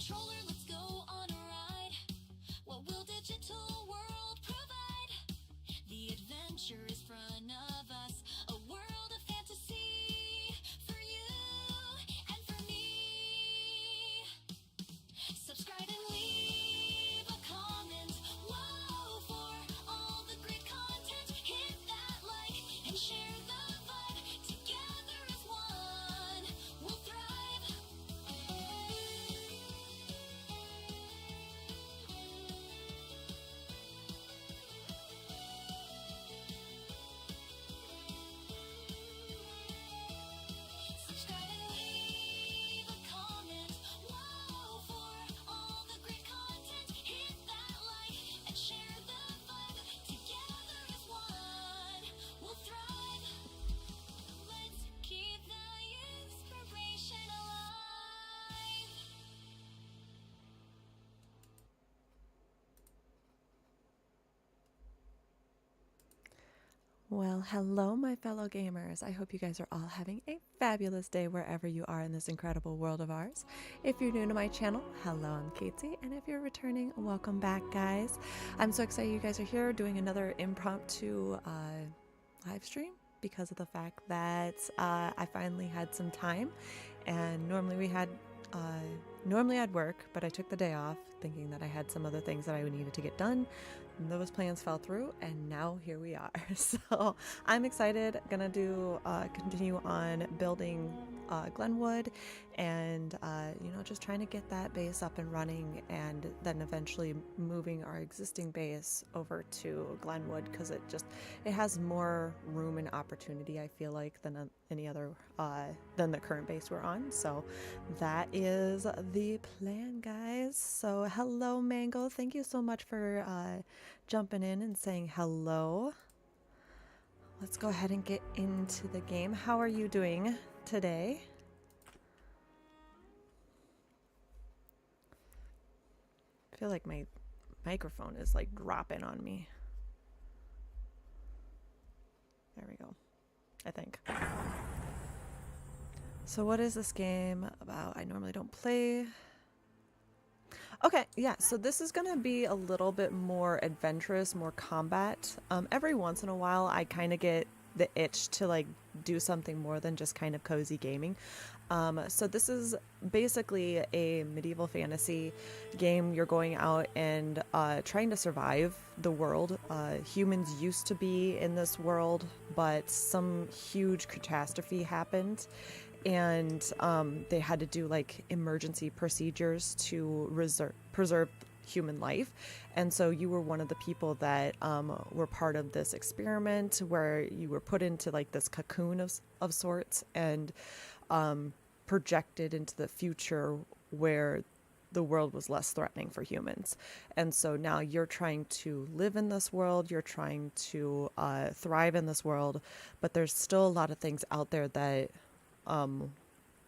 controller, let's go on a ride. What will digital world provide? The adventure is front of us, a world of fantasy for you and for me. Subscribe and leave a comment. Whoa, for all the great content, hit that like and share the vibe. Together as one, we'll thrive. Subscribe and leave a comment. Whoa, for all the great content, hit that like and share the vibe. Together as one, we'll thrive. Let's keep the inspiration alive. Well, hello, my fellow gamers. I hope you guys are all having a fabulous day wherever you are in this incredible world of ours. If you're new to my channel, hello, I'm Katie, and if you're returning, welcome back, guys. I'm so excited you guys are here doing another impromptu live stream because of the fact that I finally had some time, and normally I'd work, but I took the day off thinking that I had some other things that I needed to get done. And those plans fell through, and now here we are. So I'm excited. Gonna do continue on building Glenwood, and just trying to get that base up and running, and then eventually moving our existing base over to Glenwood because it has more room and opportunity, I feel like, than any other than the current base we're on. So that is the plan, guys. So hello, Mango. Thank you so much for jumping in and saying hello. Let's go ahead and get into the game. How are you doing today? I feel like my microphone is like dropping on me. There we go, I think. So what is this game about? I normally don't play. Okay, yeah, so this is going to be a little bit more adventurous, more combat. Every once in a while, I kind of get the itch to like do something more than just kind of cozy gaming. So this is basically a medieval fantasy game. You're going out and trying to survive the world. Humans used to be in this world, but some huge catastrophe happened, and they had to do like emergency procedures to preserve human life. And so you were one of the people that were part of this experiment where you were put into like this cocoon of sorts and projected into the future where the world was less threatening for humans. And so now you're trying to live in this world, you're trying to thrive in this world, but there's still a lot of things out there that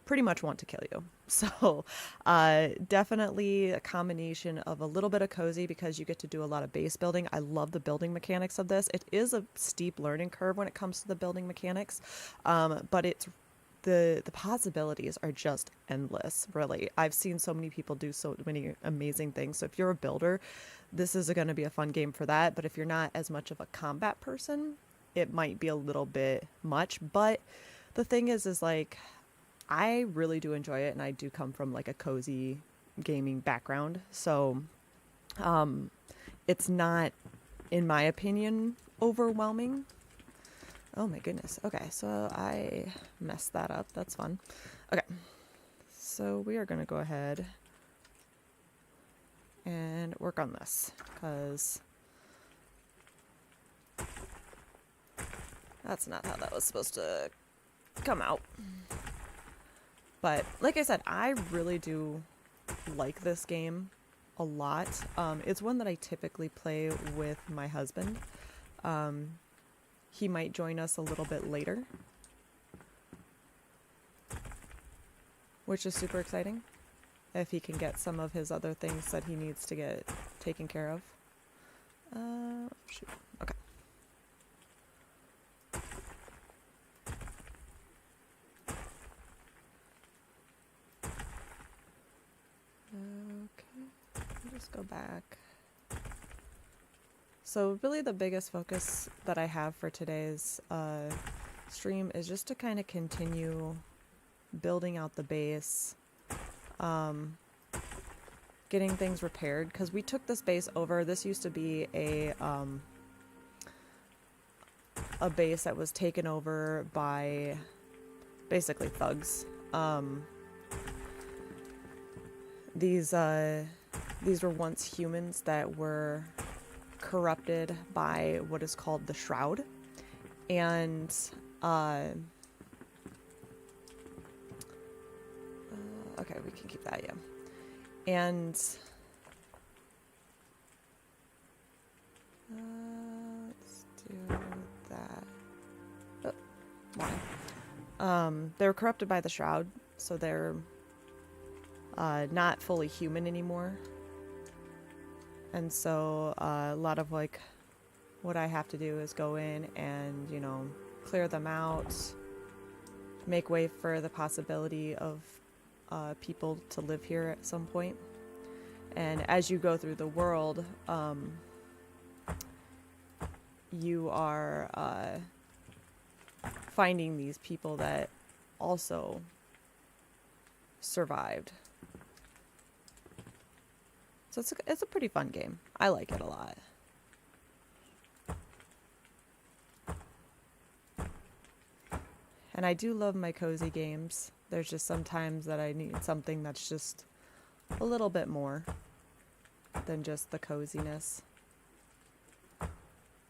pretty much want to kill you. So definitely a combination of a little bit of cozy because you get to do a lot of base building. I love the building mechanics of this. It is a steep learning curve when it comes to the building mechanics, but it's the possibilities are just endless, really. I've seen so many people do so many amazing things. So if you're a builder, this is going to be a fun game for that. But if you're not as much of a combat person, it might be a little bit much. But the thing is like, I really do enjoy it, and I do come from like a cozy gaming background. So it's not, in my opinion, overwhelming. Oh my goodness. Okay, so I messed that up. That's fun. Okay, so we are going to go ahead and work on this because that's not how that was supposed to come out. But like I said, I really do like this game a lot. It's one that I typically play with my husband. He might join us a little bit later, which is super exciting if he can get some of his other things that he needs to get taken care of. Shoot. Okay. just go back. So really the biggest focus that I have for today's stream is just to kind of continue building out the base, getting things repaired, because we took this base over. This used to be a base that was taken over by basically thugs. These were once humans that were corrupted by what is called the Shroud, and okay, we can keep that, yeah. And let's do that. Oh, why? They were corrupted by the Shroud, so they're not fully human anymore. And so a lot of like what I have to do is go in and, you know, clear them out, make way for the possibility of people to live here at some point. And as you go through the world, you are finding these people that also survived. So it's a pretty fun game. I like it a lot. And I do love my cozy games. There's just sometimes that I need something that's just a little bit more than just the coziness.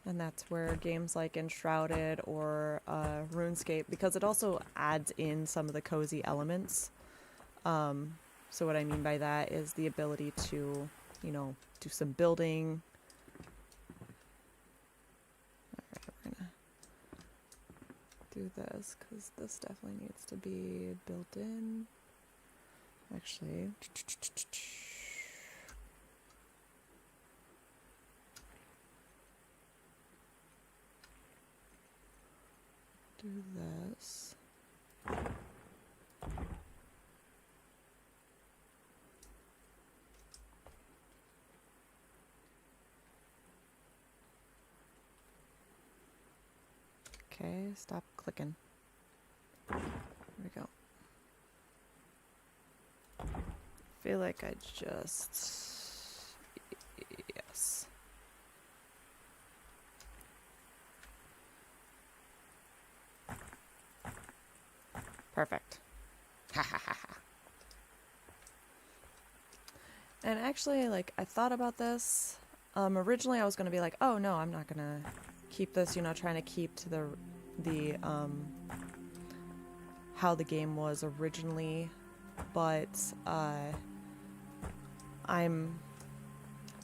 And that's where games like Enshrouded or RuneScape, because it also adds in some of the cozy elements. So what I mean by that is the ability to, you know, do some building. Alright, we're gonna do this because this definitely needs to be built in. Actually, do this. Okay, stop clicking. There we go. I feel like I just... Yes. Perfect. Ha ha ha ha. And actually, like, I thought about this. Originally I was going to be like, oh no, I'm not going to keep this, you know, trying to keep to the how the game was originally, but I'm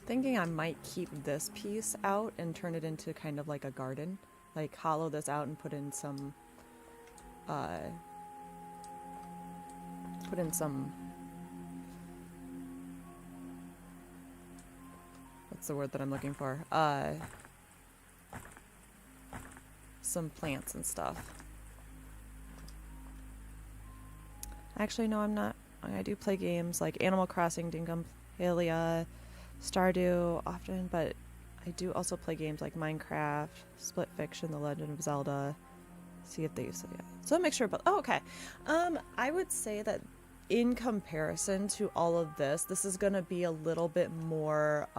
thinking I might keep this piece out and turn it into kind of like a garden, like hollow this out and put in some what's the word that I'm looking for? Some plants and stuff. Actually, no, I'm not. I do play games like Animal Crossing, Dingumpalia, Stardew often, but I do also play games like Minecraft, Split Fiction, The Legend of Zelda, Sea of Thieves. So yeah, so a mixture of both. Oh, okay. I would say that in comparison to all of this, this is going to be a little bit more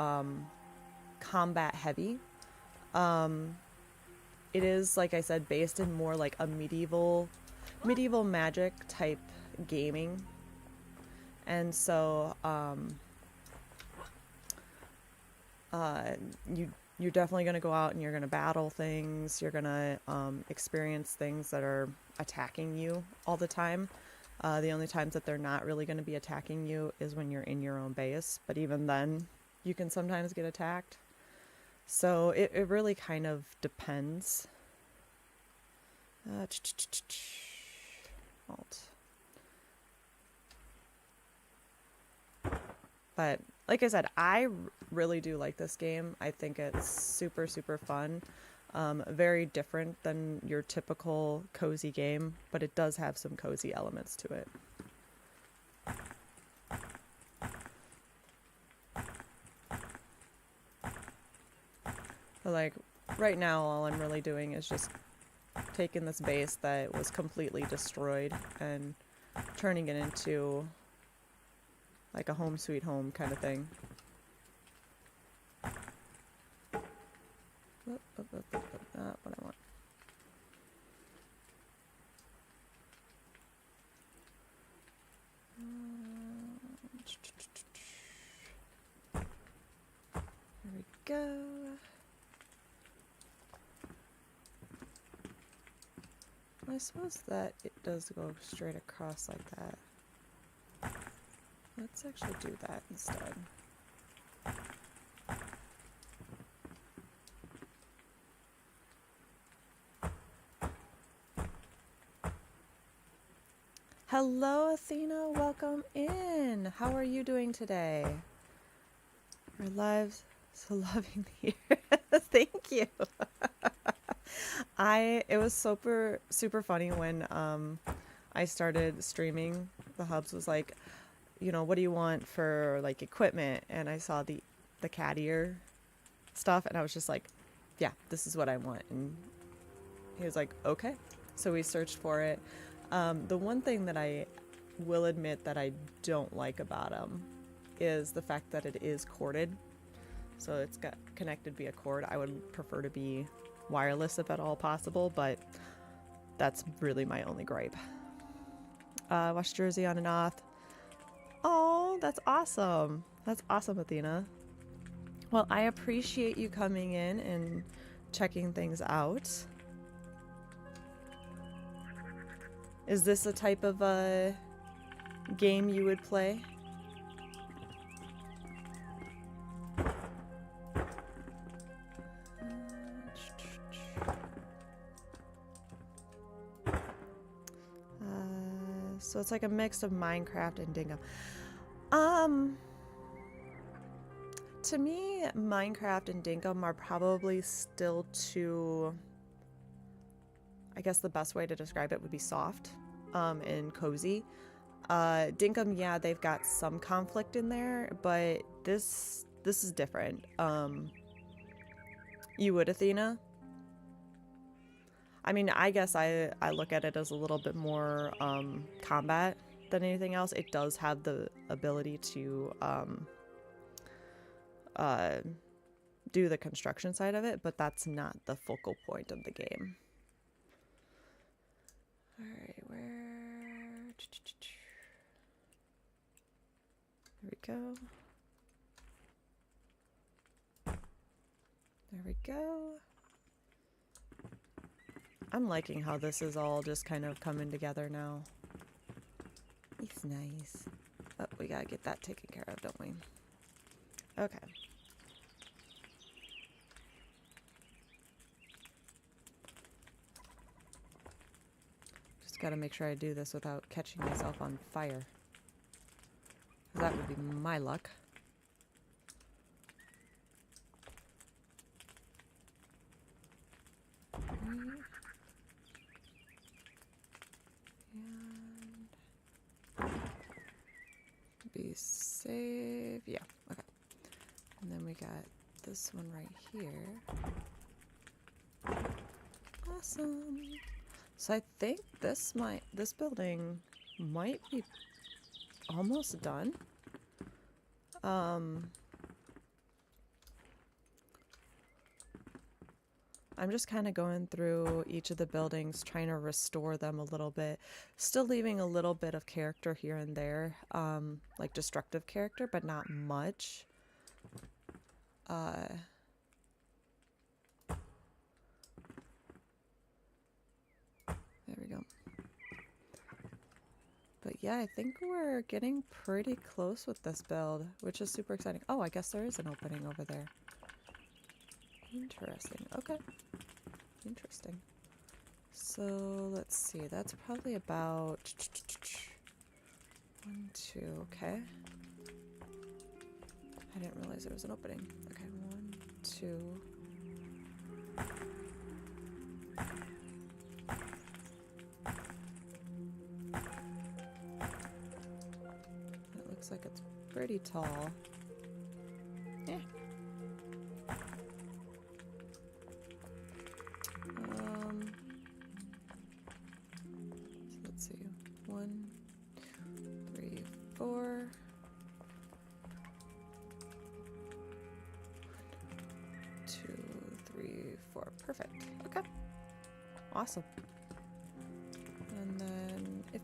combat heavy. It is, like I said, based in more like a medieval magic type gaming. And so you're definitely going to go out and you're going to battle things. You're going to experience things that are attacking you all the time. The only times that they're not really going to be attacking you is when you're in your own base. But even then, you can sometimes get attacked. So it really kind of depends. Alt. But like I said, I really do like this game. I think it's super, super fun. Very different than your typical cozy game, but it does have some cozy elements to it. But like right now, all I'm really doing is just taking this base that was completely destroyed and turning it into like a home sweet home kind of thing. Not what I want. There we go. I suppose that it does go straight across like that. Let's actually do that instead. Hello, Athena. Welcome in. How are you doing today? Our lives so loving here. Thank you. It was super funny when I started streaming. The hubs was like, you know, what do you want for like equipment? And I saw the cat ear stuff, and I was just like, yeah, this is what I want. And he was like, okay. So we searched for it. The one thing that I will admit that I don't like about them is the fact that it is corded. So it's got connected via cord. I would prefer to be wireless if at all possible, but that's really my only gripe. West Jersey on and off. Oh, that's awesome. That's awesome, Athena. Well, I appreciate you coming in and checking things out. Is this a type of game you would play? So it's like a mix of Minecraft and Dingo. To me, Minecraft and Dinkum are probably still too... I guess the best way to describe it would be soft and cozy. Dinkum, yeah, they've got some conflict in there, but this is different. You would, Athena? I mean, I guess I look at it as a little bit more combat than anything else. It does have the ability to do the construction side of it, but that's not the focal point of the game. Alright, where... There we go. There we go. I'm liking how this is all just kind of coming together now. It's nice. Oh, we gotta get that taken care of, don't we? Okay. Just gotta make sure I do this without catching myself on fire. That would be my luck. Be safe. Yeah, okay. And then we got this one right here. Awesome. So I think this building might be almost done. I'm just kind of going through each of the buildings, trying to restore them a little bit. Still leaving a little bit of character here and there, like destructive character, but not much. There we go. But yeah, I think we're getting pretty close with this build, which is super exciting. Oh, I guess there is an opening over there. Interesting. Okay. Interesting. So let's see. That's probably about 1, 2. Okay. I didn't realize there was an opening. Okay, 1, 2. It looks like it's pretty tall. Yeah. Perfect. Okay. Awesome. And then if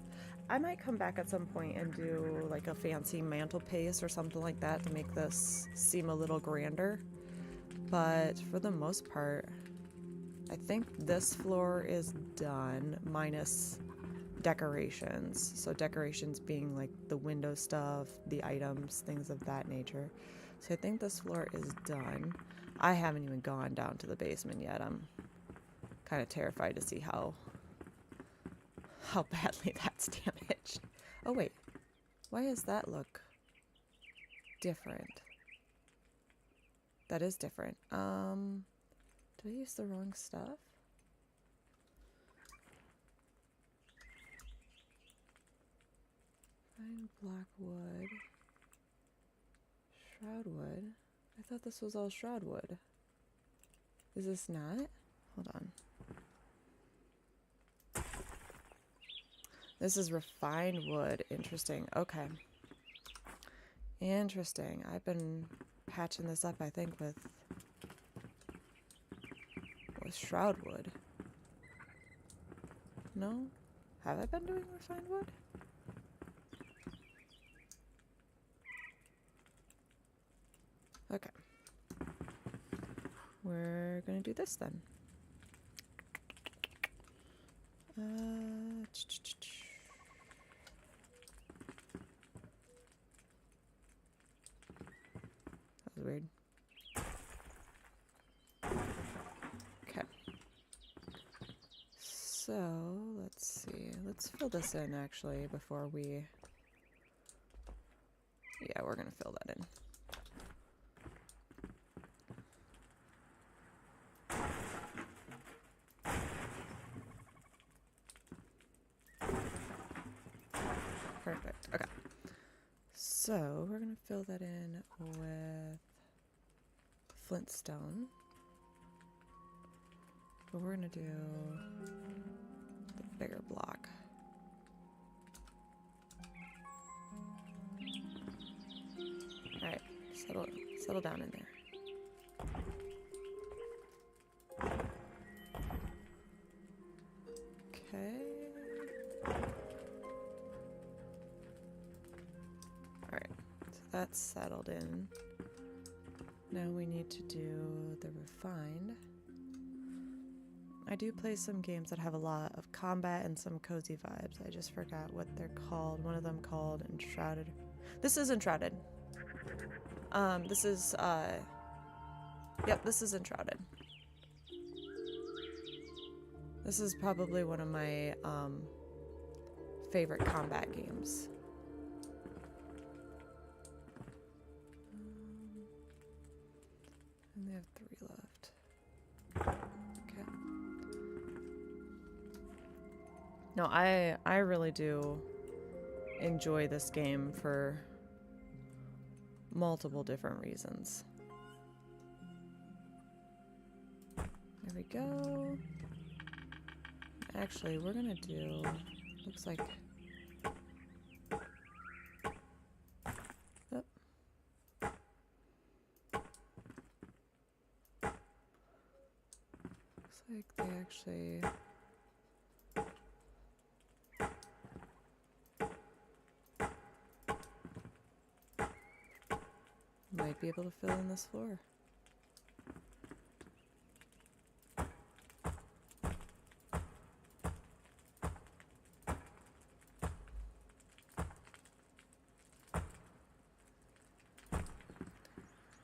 I might come back at some point and do like a fancy mantelpiece or something like that to make this seem a little grander. But for the most part, I think this floor is done, minus decorations. So decorations being like the window stuff, the items, things of that nature. So I think this floor is done. I haven't even gone down to the basement yet. I'm kind of terrified to see how badly that's damaged. Oh wait, why does that look different? That is different. Did I use the wrong stuff? Fine black wood. Shroud wood. I thought this was all shroud wood. Is this not? Hold on. This is refined wood. Interesting. Okay. Interesting. I've been patching this up, I think, with shroud wood. No? Have I been doing refined wood? Okay. We're gonna do this then. That was weird. Okay. So, let's see. Let's fill this in actually before we... Yeah, we're gonna fill that in. Perfect. Okay. So we're going to fill that in with flintstone. But we're going to do the bigger block. Alright, settle down in there. Okay. Alright, so that's settled in. Now we need to do the refined. I do play some games that have a lot of combat and some cozy vibes. I just forgot what they're called. One of them called Enshrouded. This is Enshrouded. This is, yep, this is Enshrouded. This is probably one of my, favorite combat games. And they have 3 left. Okay. No, I really do enjoy this game for multiple different reasons. There we go. Actually, we're gonna do, looks like, oh. Looks like they actually might be able to fill in this floor.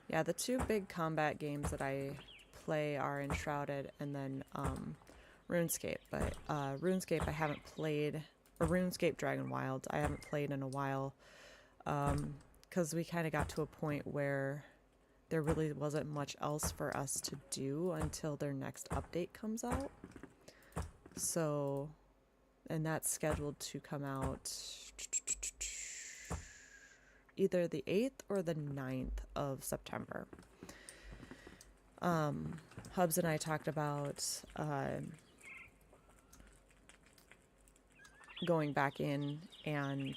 Yeah, the 2 big combat games that I play are Enshrouded and then RuneScape. But RuneScape I haven't played, or RuneScape Dragon Wilds I haven't played in a while, because we kind of got to a point where there really wasn't much else for us to do until their next update comes out. So, and that's scheduled to come out either the 8th or the 9th of September. Hubs and I talked about going back in and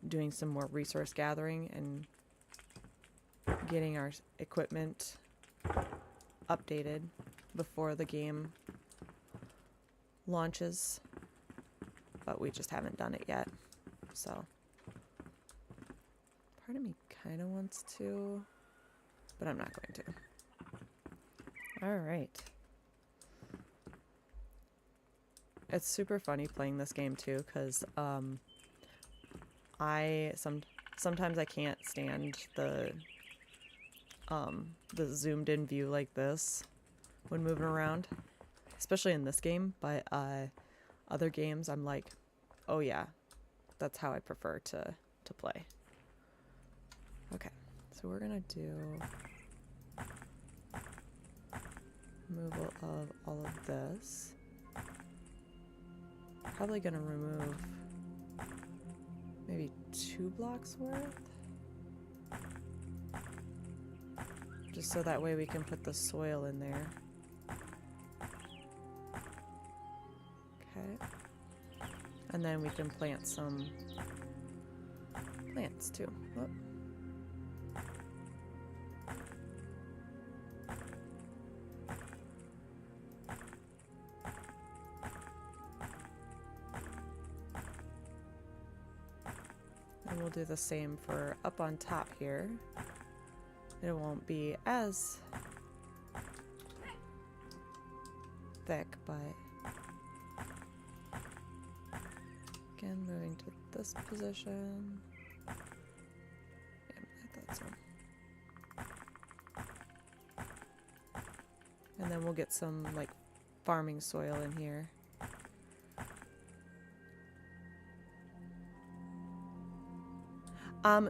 doing some more resource gathering and getting our equipment updated before the game launches, but we just haven't done it yet. So part of me kind of wants to, but I'm not going to. All right. It's super funny playing this game too, because sometimes I can't stand the zoomed in view like this when moving around, especially in this game, but other games I'm like, oh yeah, that's how I prefer to play. Okay, so we're gonna do removal of all of this. Probably gonna remove maybe 2 blocks worth, just so that way we can put the soil in there. Okay, and then we can plant some plants too. Whoop. And we'll do the same for up on top here. It won't be as thick, but again, moving to this position. Yeah, I thought so. And then we'll get some like farming soil in here.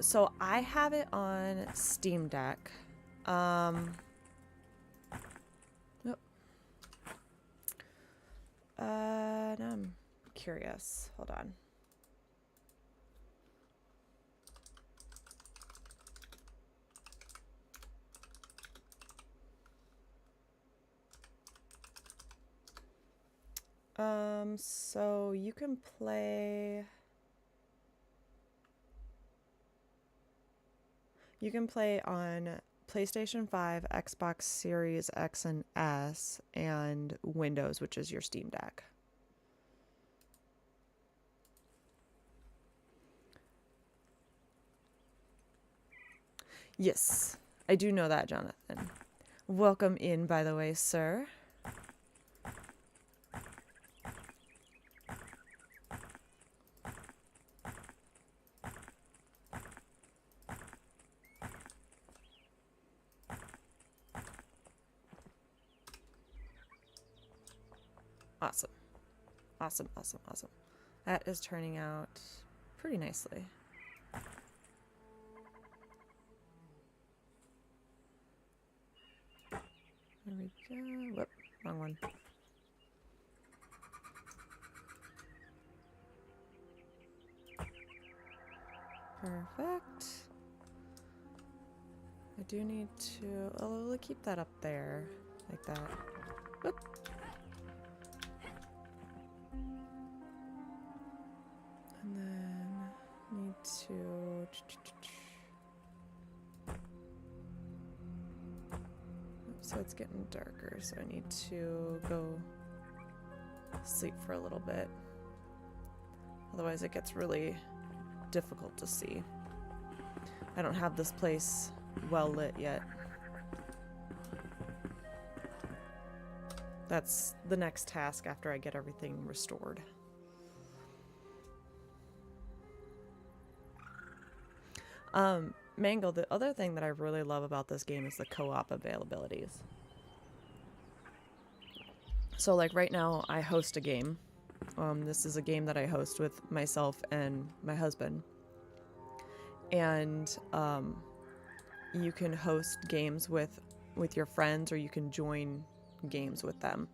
So I have it on Steam Deck. Nope. Now I'm curious. Hold on. So you can play... You can play on PlayStation 5, Xbox Series X and S, and Windows, which is your Steam Deck. Yes, I do know that, Jonathan. Welcome in, by the way, sir. Awesome. Awesome, awesome, awesome. That is turning out pretty nicely. There we go. Whoop, wrong one. Perfect. I do need to... Oh, we'll keep that up there. Like that. Whoop. And then need to... So it's getting darker, so I need to go sleep for a little bit. Otherwise it gets really difficult to see. I don't have this place well lit yet. That's the next task after I get everything restored. Mango, the other thing that I really love about this game is the co-op availabilities. So like right now I host a game. This is a game that I host with myself and my husband. And you can host games with your friends, or you can join games with them.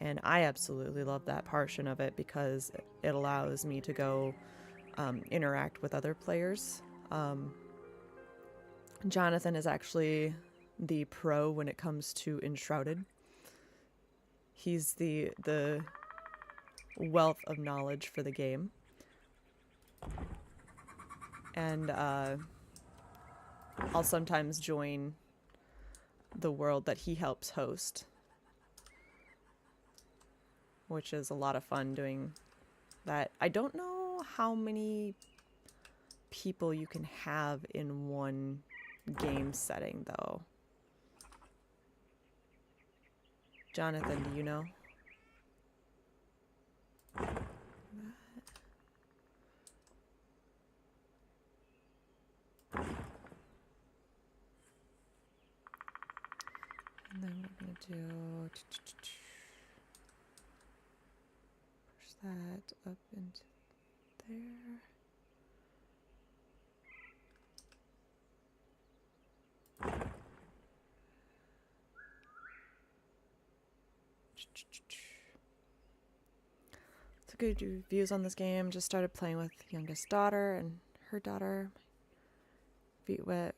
And I absolutely love that portion of it because it allows me to go interact with other players. Jonathan is actually the pro when it comes to Enshrouded. He's the wealth of knowledge for the game. And I'll sometimes join the world that he helps host, which is a lot of fun doing that. I don't know how many people you can have in one game setting, though. Jonathan, do you know? And then we're going to do... push that up into there. So good reviews on this game. Just started playing with youngest daughter and her daughter. Feet wet.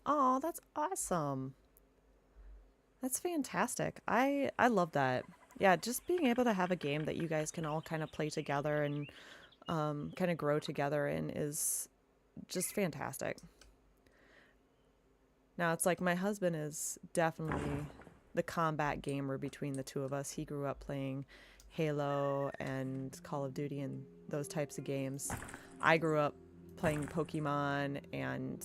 Oh, that's awesome. That's fantastic. I love that. Yeah, just being able to have a game that you guys can all kind of play together and kind of grow together in is just fantastic. Now, it's like my husband is definitely the combat gamer between the two of us. He grew up playing Halo and Call of Duty and those types of games. I grew up playing Pokemon and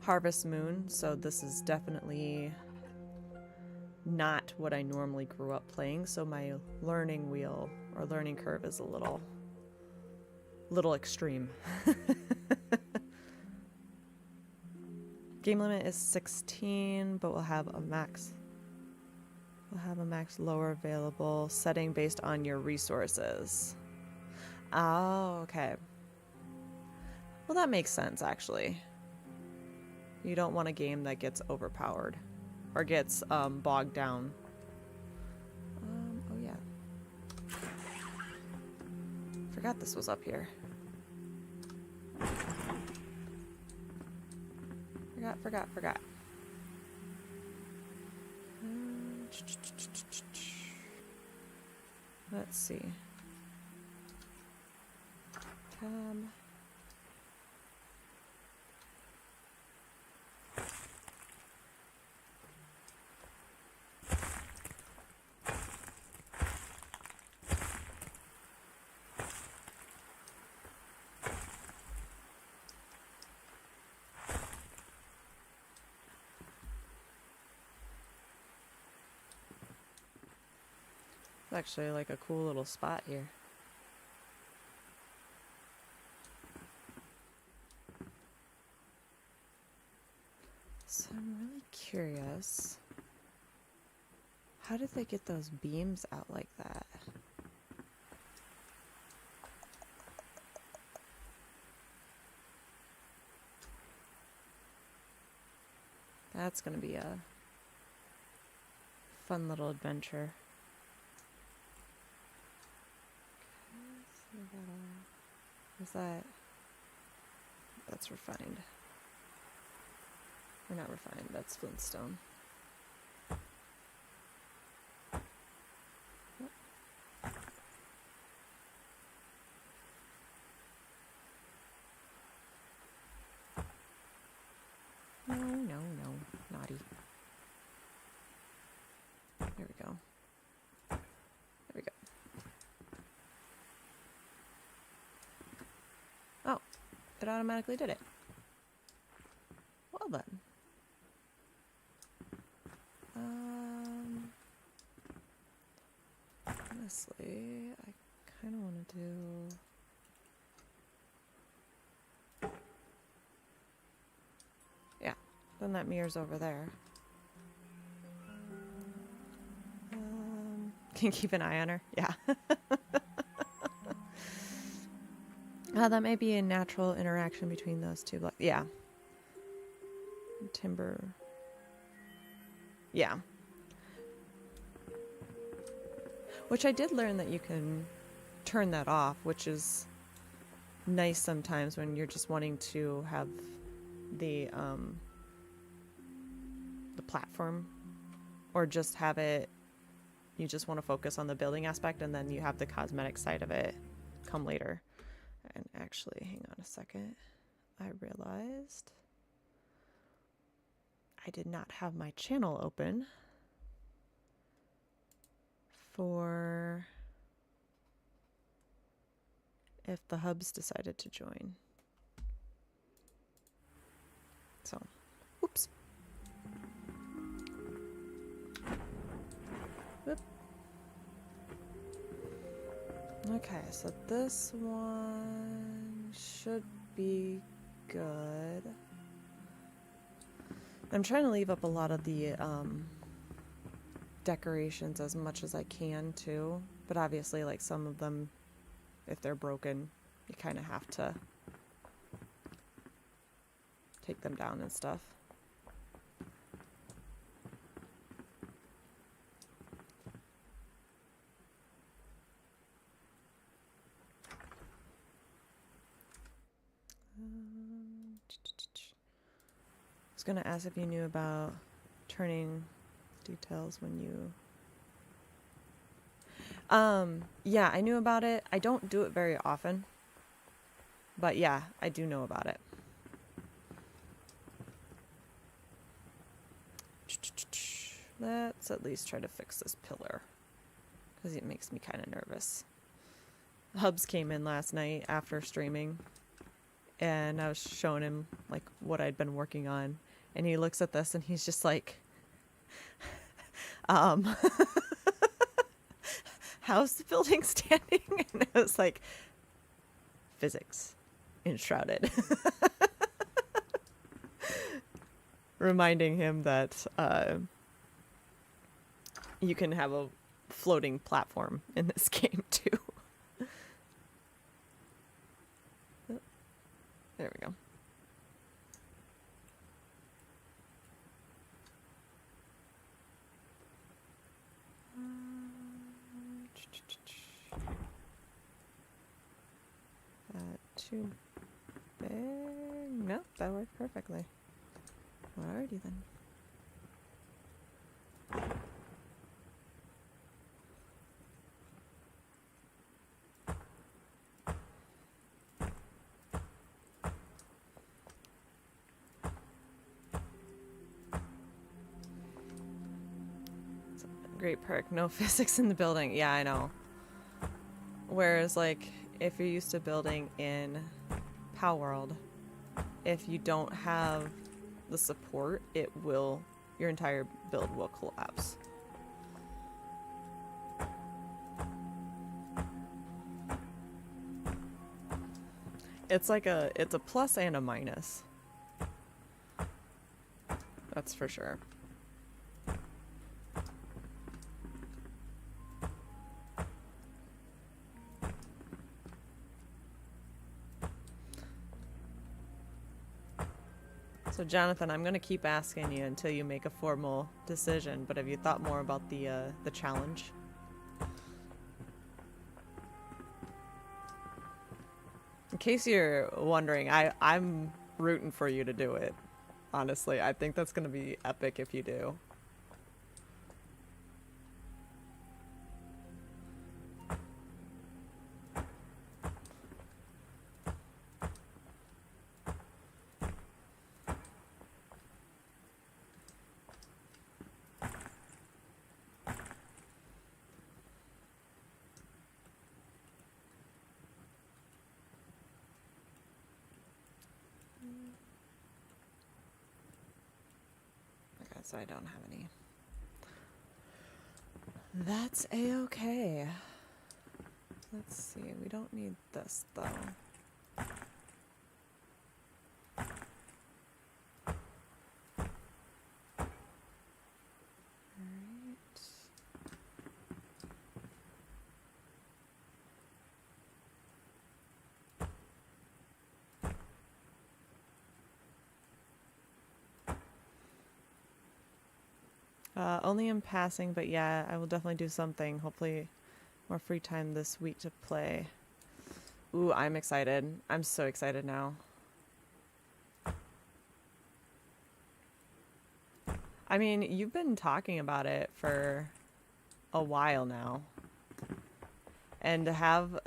Harvest Moon, so this is definitely not what I normally grew up playing, so my learning wheel or learning curve is a little extreme. Game limit is 16, but we'll have a max lower available setting based on your resources. Oh, okay. Well, that makes sense, actually. You don't want a game that gets overpowered or gets bogged down. Oh yeah. Forgot this was up here. Forgot. Let's see. Tab. It's actually like a cool little spot here. So I'm really curious. How did they get those beams out like that? That's gonna be a fun little adventure. Is that... that's refined. Or not refined, that's flintstone. No, naughty. There we go. There we go. Oh, it automatically did it. Well then. Honestly, I kind of want to do... yeah, then that mirror's over there. Can keep an eye on her. Yeah. That may be a natural interaction between those two blocks. Yeah. Timber. Yeah. Which I did learn that you can turn that off, which is nice sometimes when you're just wanting to have the platform, or just have it, you just want to focus on the building aspect, and then you have the cosmetic side of it come later. And actually, hang on a second. I realized I did not have my channel open for if the hubs decided to join. So, oops. Whoop. Okay, so this one should be good. I'm trying to leave up a lot of the decorations as much as I can too, but obviously like some of them, if they're broken, you kind of have to take them down and stuff. I was gonna ask if you knew about turning details when you... yeah, I knew about it. I don't do it very often, but yeah, I do know about it. Let's at least try to fix this pillar, because it makes me kind of nervous. Hubs came in last night after streaming, and I was showing him like what I'd been working on, and he looks at this and he's just like, how's the building standing? And I was like, physics, Enshrouded. Reminding him that you can have a floating platform in this game too. There we go. Too big? No, that worked perfectly. Alrighty then. Great perk. No physics in the building. Yeah, I know. Whereas, like, if you're used to building in Pow World, if you don't have the support, your entire build will collapse. It's a plus and a minus. That's for sure. So Jonathan, I'm going to keep asking you until you make a formal decision, but have you thought more about the challenge? In case you're wondering, I'm rooting for you to do it. Honestly, I think that's going to be epic if you do. So I don't have any. That's a-okay. Let's see, we don't need this though. Only in passing, but yeah, I will definitely do something. Hopefully more free time this week to play. Ooh, I'm excited. I'm so excited now. I mean, you've been talking about it for a while now. And to have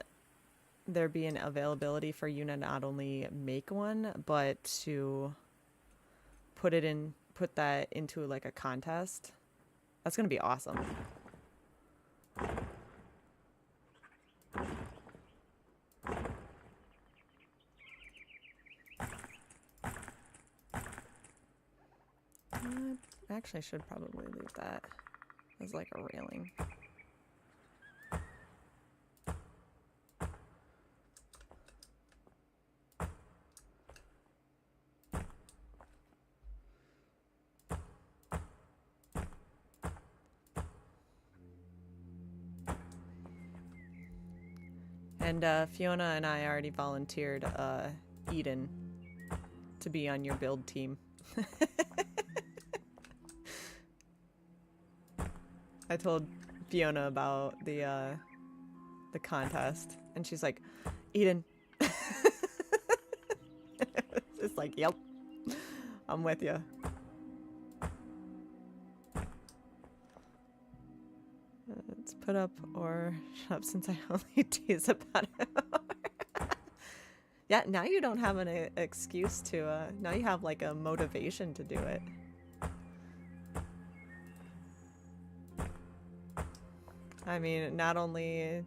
there be an availability for you to not only make one, but to put that into like a contest. That's gonna be awesome. Actually, I should probably leave that as like a railing. And Fiona and I already volunteered Eden to be on your build team. I told Fiona about the contest, and she's like, Eden. It's like, yep, I'm with you. Let's put up or shut up since I only tease about it. Yeah, now you don't have an excuse to, now you have like a motivation to do it. I mean, not only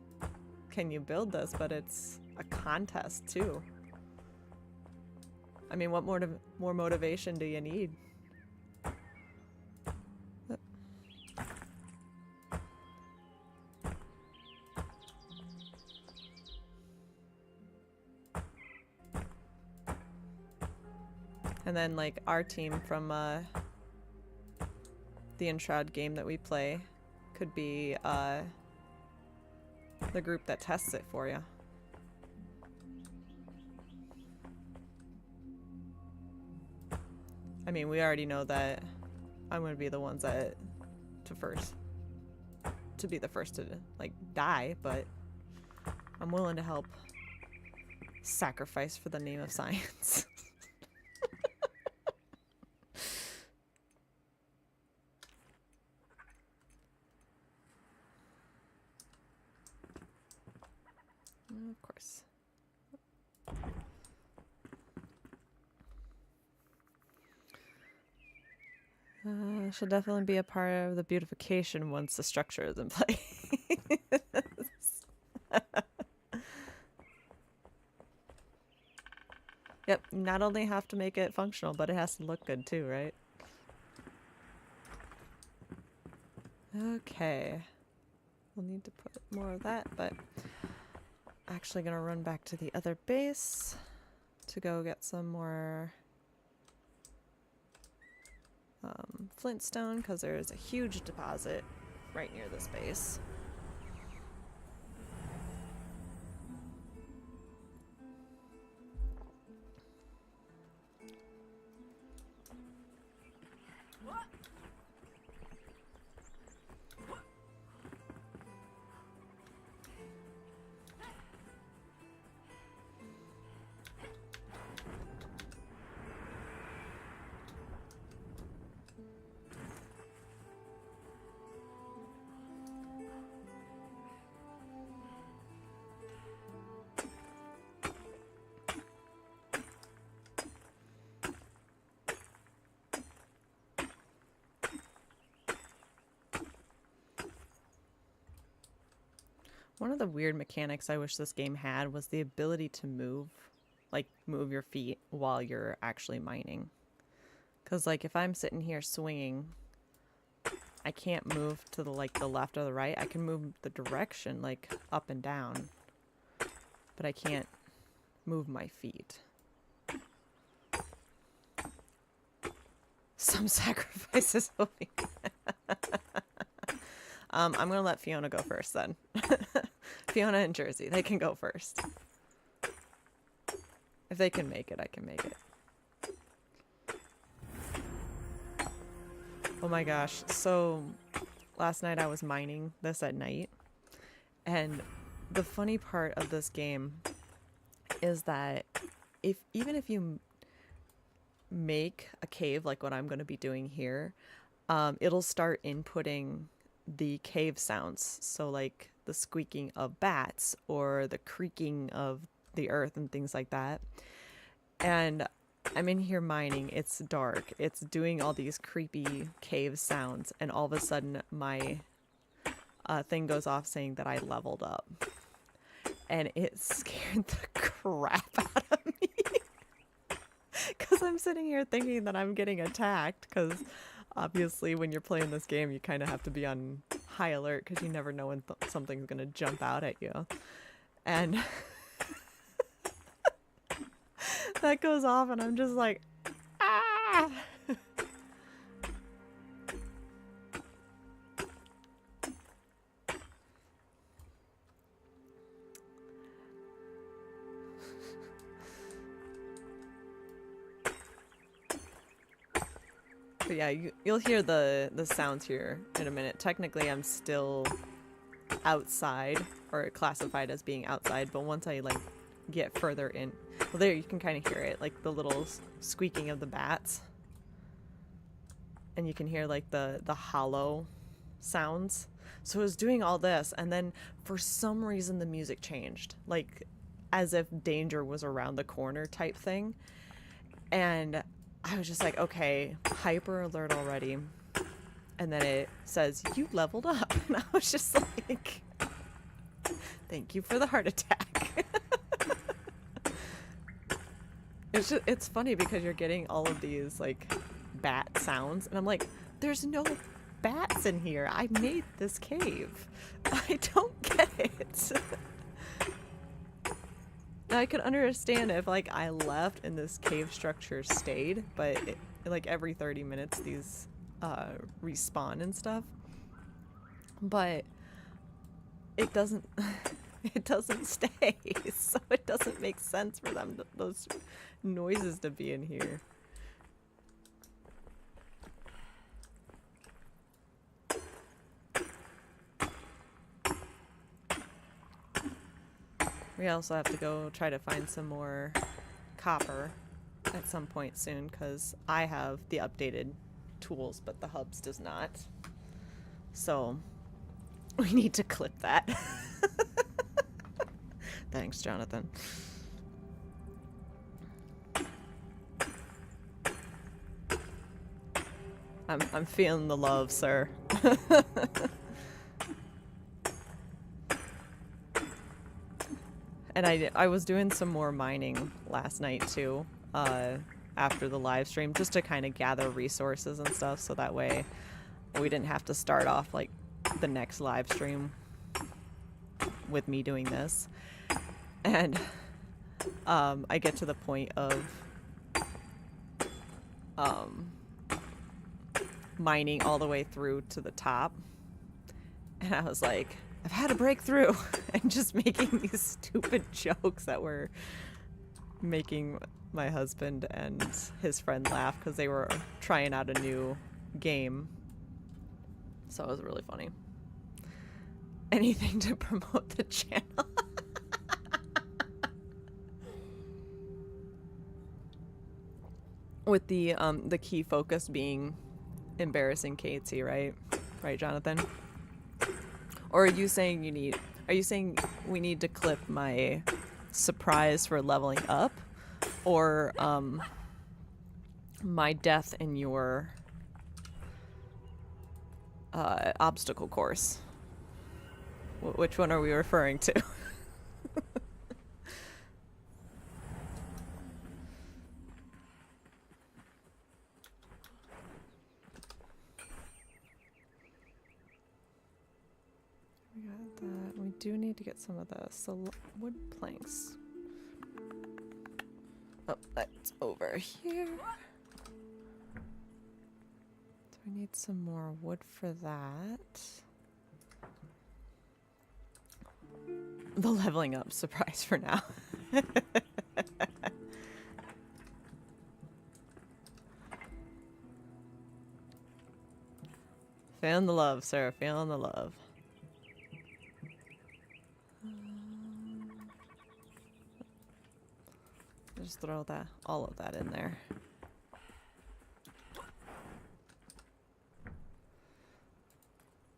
can you build this, but it's a contest too. I mean, what more motivation do you need? And then, like, our team from the Enshrouded game that we play could be the group that tests it for you. I mean, we already know that I'm going to be the ones that to be the first to, like, die, but I'm willing to help sacrifice for the name of science. Of course. Should definitely be a part of the beautification once the structure is in place. Yep, not only have to make it functional, but it has to look good too, right? Okay. We'll need to put more of that, but actually gonna run back to the other base to go get some more flintstone, because there's a huge deposit right near this base. One of the weird mechanics I wish this game had was the ability to move, like move your feet while you're actually mining. Because like if I'm sitting here swinging, I can't move to the left or the right. I can move the direction like up and down, but I can't move my feet. Some sacrifices will be. I'm gonna let Fiona go first then. Fiona and Jersey, they can go first. If they can make it, I can make it. Oh my gosh, so last night I was mining this at night, and the funny part of this game is that even if you make a cave like what I'm going to be doing here, it'll start inputting the cave sounds. So like the squeaking of bats or the creaking of the earth and things like that. And I'm in here mining. It's dark. It's doing all these creepy cave sounds. And all of a sudden, my thing goes off saying that I leveled up. And it scared the crap out of me. Because I'm sitting here thinking that I'm getting attacked. Because obviously, when you're playing this game, you kind of have to be on high alert. Because you never know when something's going to jump out at you. And that goes off and I'm just like, ah! But yeah, you'll hear the sounds here in a minute. Technically, I'm still outside, or classified as being outside, but once I like get further in, well, there you can kind of hear it, like the little squeaking of the bats, and you can hear like the hollow sounds. So it was doing all this, and then for some reason the music changed, like as if danger was around the corner type thing. And I was just like, okay, hyper alert already. And then it says, you leveled up. And I was just like, thank you for the heart attack. It's funny because you're getting all of these like bat sounds. And I'm like, there's no bats in here. I made this cave. I don't get it. I could understand if like I left and this cave structure stayed, but like every 30 minutes these respawn and stuff. But it doesn't it doesn't stay, so it doesn't make sense for them those noises to be in here. We also have to go try to find some more copper at some point soon, because I have the updated tools, but the hubs does not. So we need to clip that. Thanks, Jonathan. I'm feeling the love, sir. And I was doing some more mining last night too, after the live stream, just to kind of gather resources and stuff, so that way we didn't have to start off like the next live stream with me doing this. And I get to the point of mining all the way through to the top, and I was like, I've had a breakthrough, and just making these stupid jokes that were making my husband and his friend laugh because they were trying out a new game. So it was really funny. Anything to promote the channel. With the key focus being embarrassing Katie, right? Right, Jonathan? Or are you saying we need to clip my surprise for leveling up, or my death in your obstacle course? Which one are we referring to? We do need to get some of the wood planks. Oh, that's over here. So we need some more wood for that. The leveling up surprise for now. Feeling the love, sir. Feeling the love. Just throw all of that in there.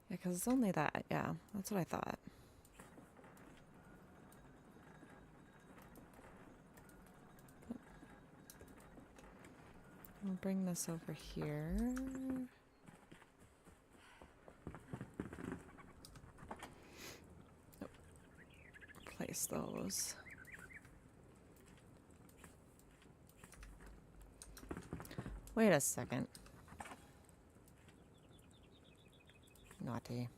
Yeah, because it's only that. Yeah, that's what I thought. I'll bring this over here. Oh. Place those. Wait a second. Naughty.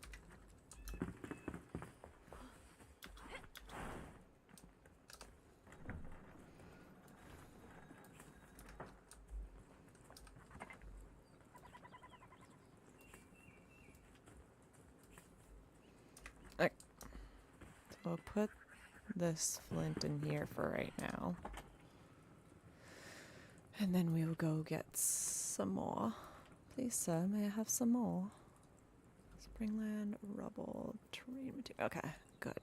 Okay. So we'll put this flint in here for right now. And then we will go get some more. Please, sir, may I have some more? Springland, rubble, terrain material. Okay, good.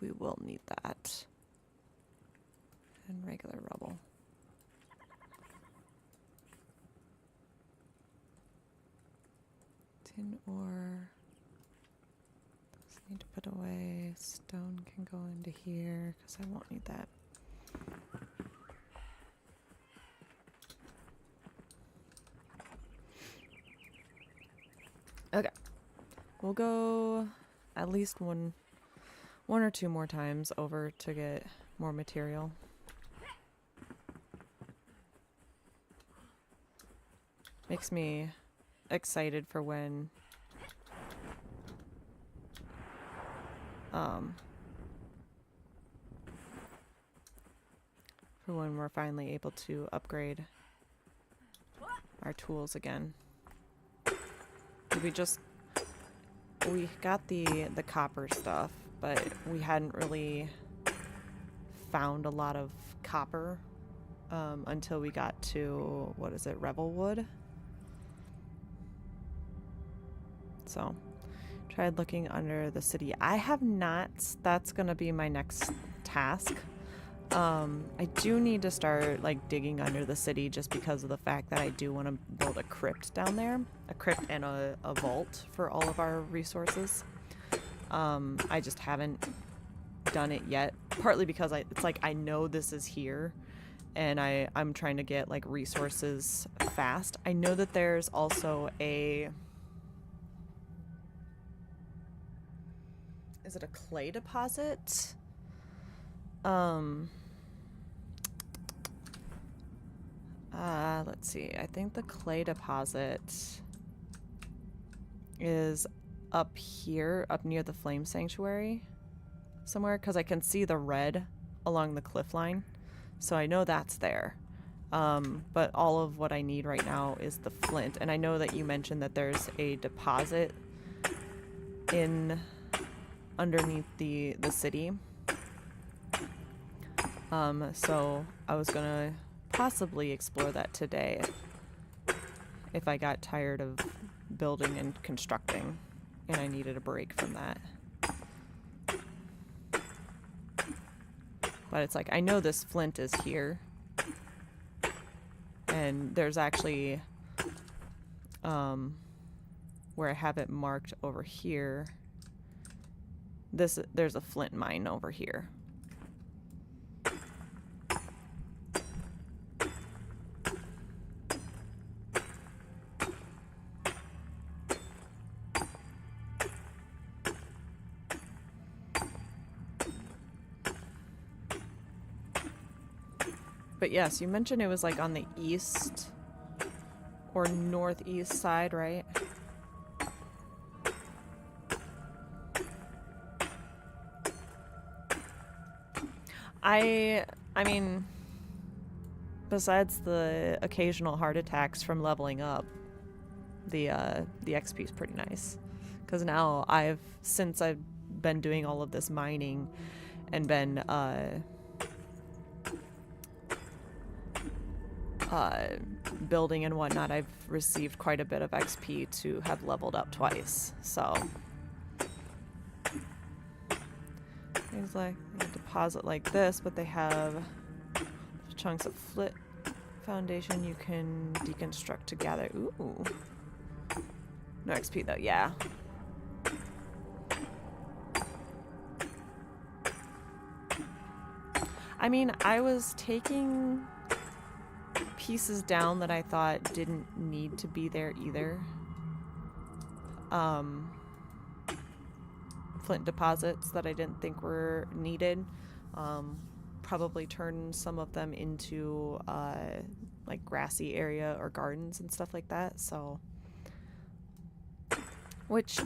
We will need that. And regular rubble. Tin ore. Those need to put away. Stone can go into here because I won't need that. Okay. We'll go at least one or two more times over to get more material. Makes me excited for when we're finally able to upgrade our tools again. We got the copper stuff, but we hadn't really found a lot of copper until we got to, what is it, Revelwood? So, tried looking under the city. I have not. That's going to be my next task. I do need to start like digging under the city just because of the fact that I do want to build a crypt down there. A crypt and a vault for all of our resources. I just haven't done it yet. Partly because it's like I know this is here and I'm trying to get like resources fast. I know that there's also a... Is it a clay deposit? Let's see. I think the clay deposit is up here, up near the flame sanctuary somewhere, because I can see the red along the cliff line. So I know that's there. But all of what I need right now is the flint. And I know that you mentioned that there's a deposit in underneath the city. So I was gonna possibly explore that today if I got tired of building and constructing and I needed a break from that. But it's like, I know this flint is here. And there's actually, where I have it marked over here, there's a flint mine over here. But yes, you mentioned it was like on the east or northeast side, right? I mean, besides the occasional heart attacks from leveling up, the XP is pretty nice. Because now since I've been doing all of this mining and been building and whatnot, I've received quite a bit of XP to have leveled up twice. So things like a deposit like this, but they have chunks of flint foundation you can deconstruct to gather. Ooh, no XP though. Yeah. I mean, I was taking pieces down that I thought didn't need to be there either. Flint deposits that I didn't think were needed. Probably turn some of them into like grassy area or gardens and stuff like that. So, which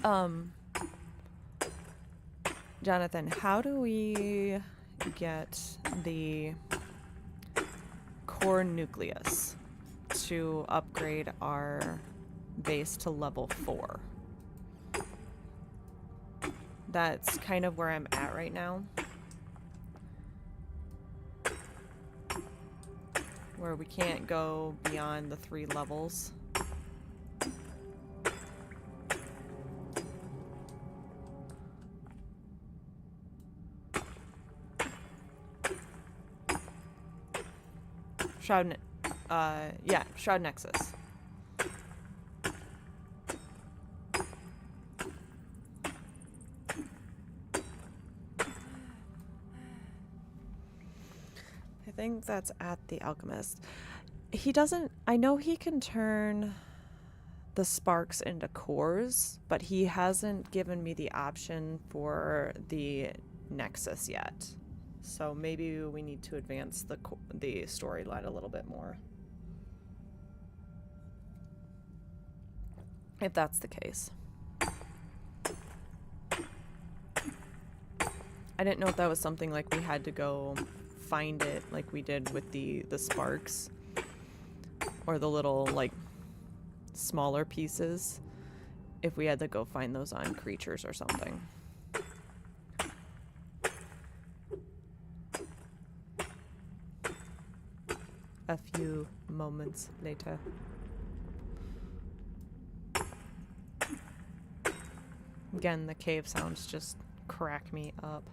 Jonathan, how do we get the core nucleus to upgrade our base to level 4? That's kind of where I'm at right now. Where we can't go beyond the 3 levels. Shroud Nexus. I think that's at the alchemist. He doesn't, I know he can turn the sparks into cores, but he hasn't given me the option for the nexus yet. So maybe we need to advance the storyline a little bit more. If that's the case. I didn't know if that was something like we had to go find it like we did with the sparks. Or the little, like, smaller pieces. If we had to go find those on creatures or something. A few moments later. Again, the cave sounds just crack me up.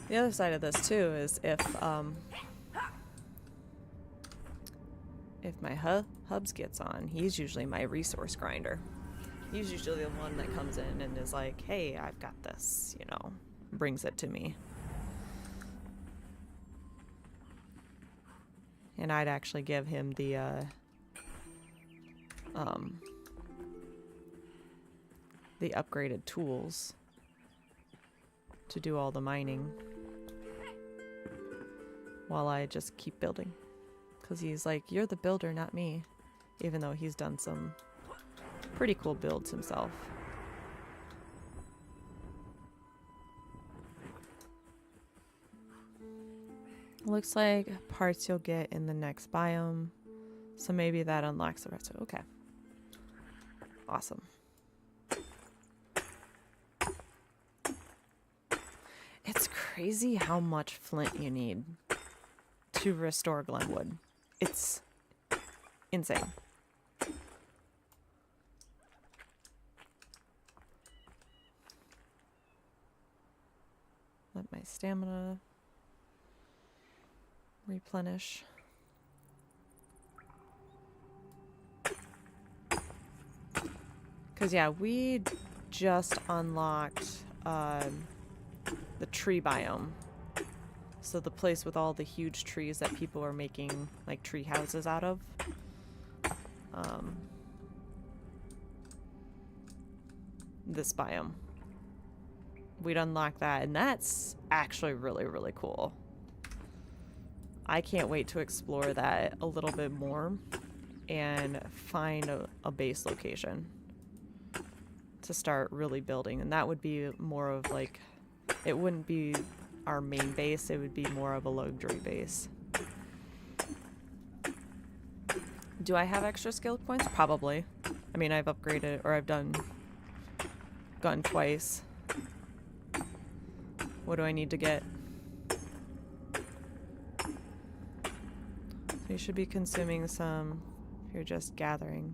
The other side of this too is if my hubs gets on, he's usually my resource grinder. He's usually the one that comes in and is like, hey, I've got this, you know, brings it to me. And I'd actually give him the upgraded tools to do all the mining while I just keep building. Because he's like, you're the builder, not me. Even though he's done some pretty cool builds himself. Looks like parts you'll get in the next biome. So maybe that unlocks the rest of it. Okay. Awesome. It's crazy how much flint you need to restore Glenwood. It's insane. Let my stamina replenish. Because, yeah, we just unlocked the tree biome. So the place with all the huge trees that people are making, like, tree houses out of. This biome. We'd unlock that, and that's actually really, really cool. I can't wait to explore that a little bit more and find a base location to start really building. And that would be more of like, it wouldn't be our main base, it would be more of a luxury base. Do I have extra skill points? Probably. I mean, I've upgraded, or I've gotten twice. What do I need to get? You should be consuming some if you're just gathering.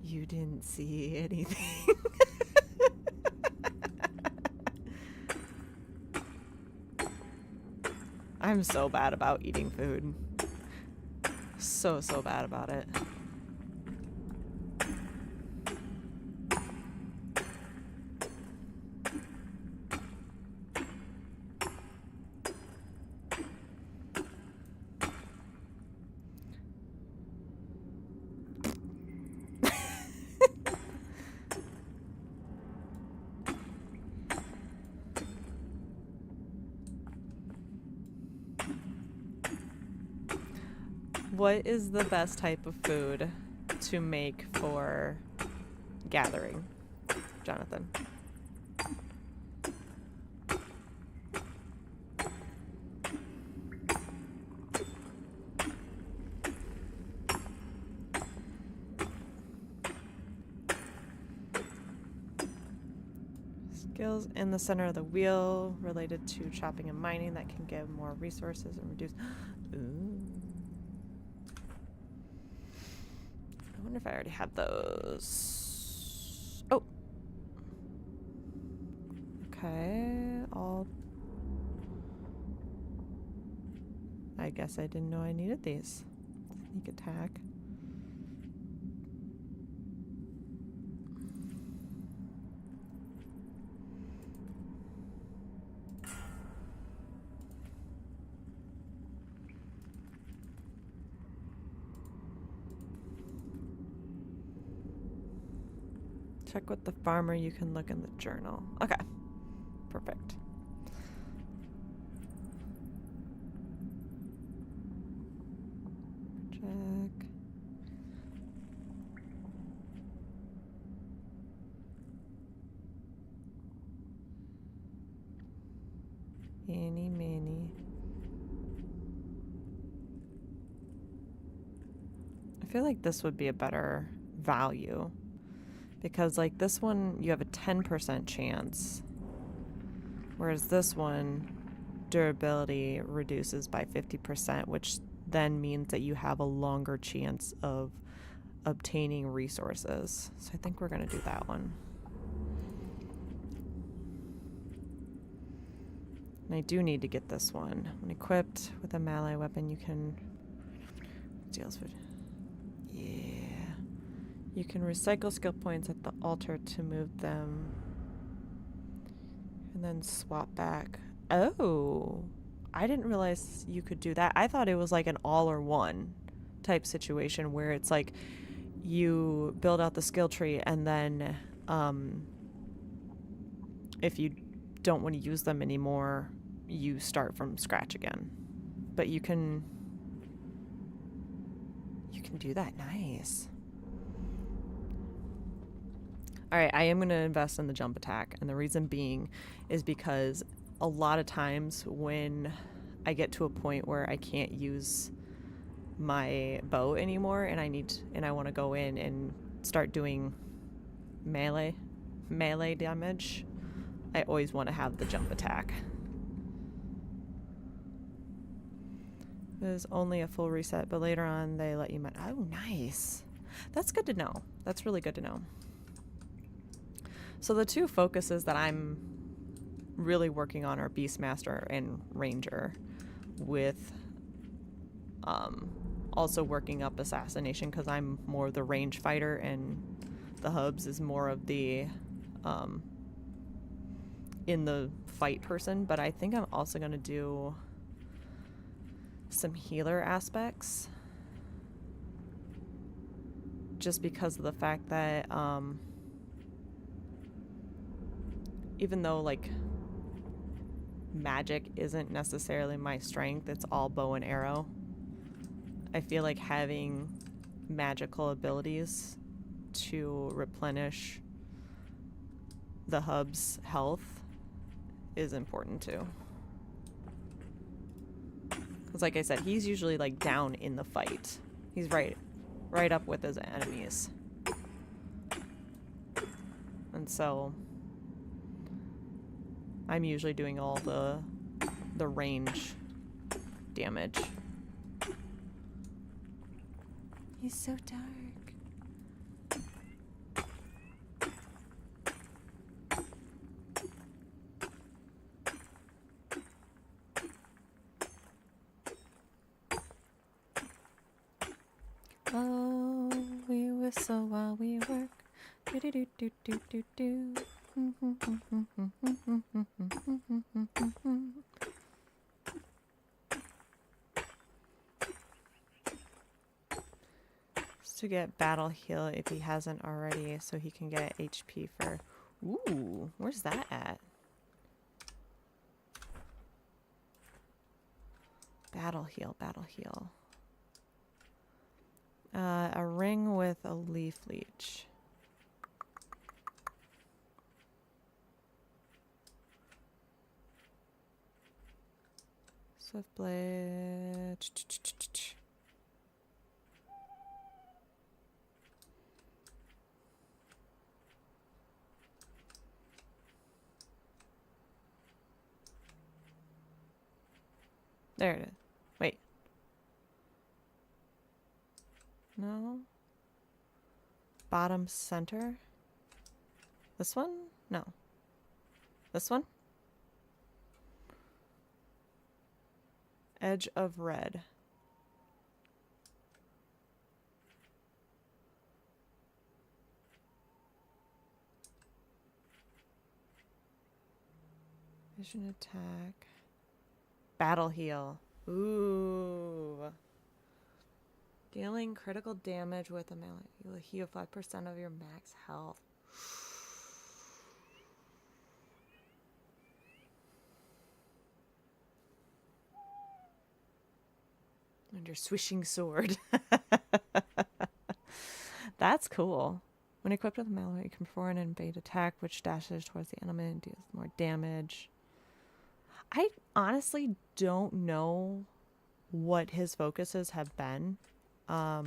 You didn't see anything. I'm so bad about eating food. So bad about it. What is the best type of food to make for gathering, Jonathan? Skills in the center of the wheel related to chopping and mining that can give more resources and reduce. Ooh. I wonder if I already had those. Oh. Okay. I guess I didn't know I needed these. Sneak attack. Check with the farmer, you can look in the journal. Okay, perfect. Check. Eeny, meeny. I feel like this would be a better value. Because like this one, you have a 10% chance. Whereas this one, durability reduces by 50%, which then means that you have a longer chance of obtaining resources. So I think we're going to do that one. And I do need to get this one. When equipped with a melee weapon, you can... Deals with... Yeah. You can recycle skill points at the altar to move them. And then swap back. Oh! I didn't realize you could do that. I thought it was like an all or one type situation where it's like you build out the skill tree and then if you don't want to use them anymore, you start from scratch again. But you can do that. Nice. All right, I am going to invest in the jump attack, and the reason being is because a lot of times when I get to a point where I can't use my bow anymore and I want to go in and start doing melee damage, I always want to have the jump attack. There's only a full reset, but later on they let you oh, nice. That's good to know. That's really good to know. So the two focuses that I'm really working on are Beastmaster and Ranger, with also working up Assassination because I'm more the range fighter and the Hubs is more of the in the fight person. But I think I'm also going to do some healer aspects just because of the fact that even though like magic isn't necessarily my strength, it's all bow and arrow, I feel like having magical abilities to replenish the Hub's health is important too. Because like I said, he's usually like down in the fight. He's right up with his enemies. And so I'm usually doing all the range damage. He's so dark. whistle while we work. Do do do do do do do. To get battle heal if he hasn't already, so he can get HP for... Ooh, where's that at? Battle heal, battle heal. A ring with a leaf leech. Swift blade. There it is. Wait. No. Bottom center. This one? No. This one? Edge of red. Vision attack. Battle heal. Ooh. Dealing critical damage with a melee. You'll heal 5% of your max health. And your swishing sword. That's cool. When equipped with a melee, you can perform an invade attack, which dashes towards the enemy and deals more damage. I honestly don't know what his focuses have been. I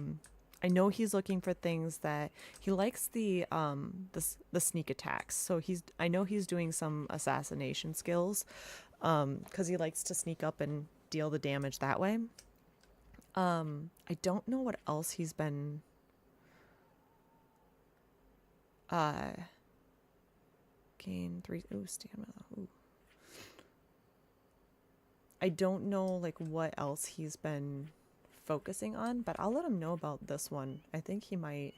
know he's looking for things that he likes the sneak attacks. So I know he's doing some assassination skills, because he likes to sneak up and deal the damage that way. I don't know what else he's been gain 3 stamina. Ooh. I don't know like what else he's been focusing on, but I'll let him know about this one. I think he might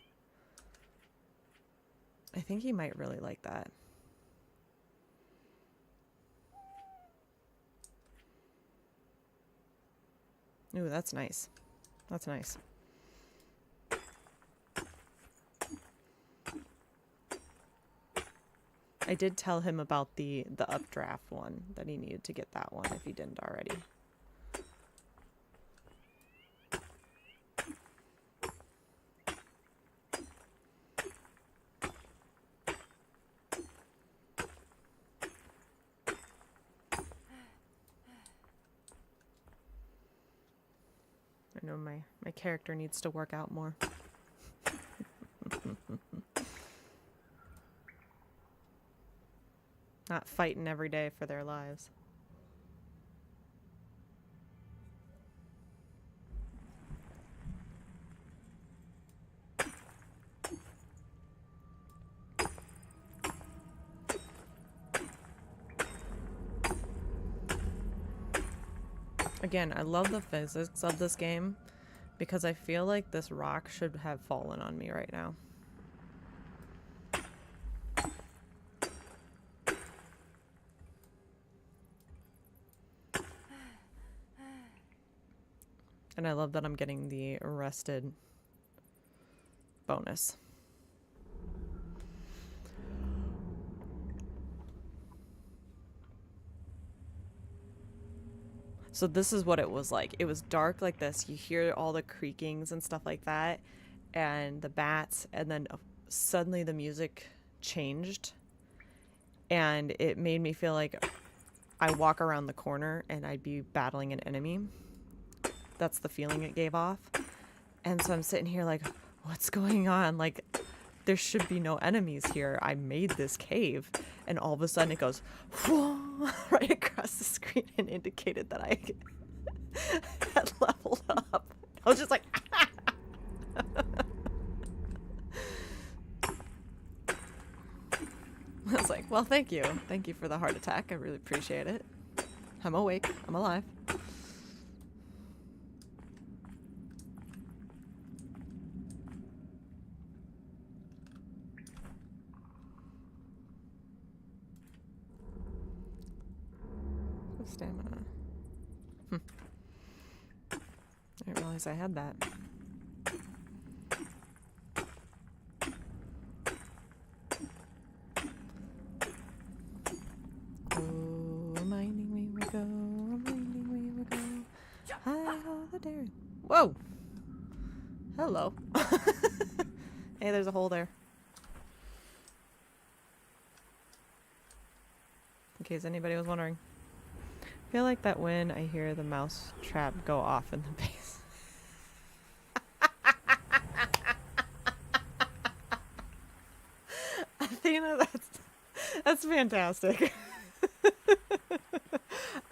really like that. Ooh, that's nice. That's nice. I did tell him about the updraft one, that he needed to get that one if he didn't already. I know my character needs to work out more. Not fighting every day for their lives. Again, I love the physics of this game because I feel like this rock should have fallen on me right now. And I love that I'm getting the arrested bonus. So this is what it was like. It was dark like this. You hear all the creakings and stuff like that, and the bats, and then suddenly the music changed, and it made me feel like I walk around the corner and I'd be battling an enemy. That's the feeling it gave off. And so I'm sitting here like, what's going on? Like, there should be no enemies here. I made this cave. And all of a sudden it goes right across the screen and indicated that I had leveled up. I was just like, I was like, well, thank you. Thank you for the heart attack. I really appreciate it. I'm awake. I'm alive. Stamina. I didn't realize I had that. Oh, mining we will go, mining we will go. Hi ho the dairy. Whoa! Hello. Hey, there's a hole there. In case anybody was wondering. I feel like that when I hear the mouse trap go off in the base. Athena, that's fantastic.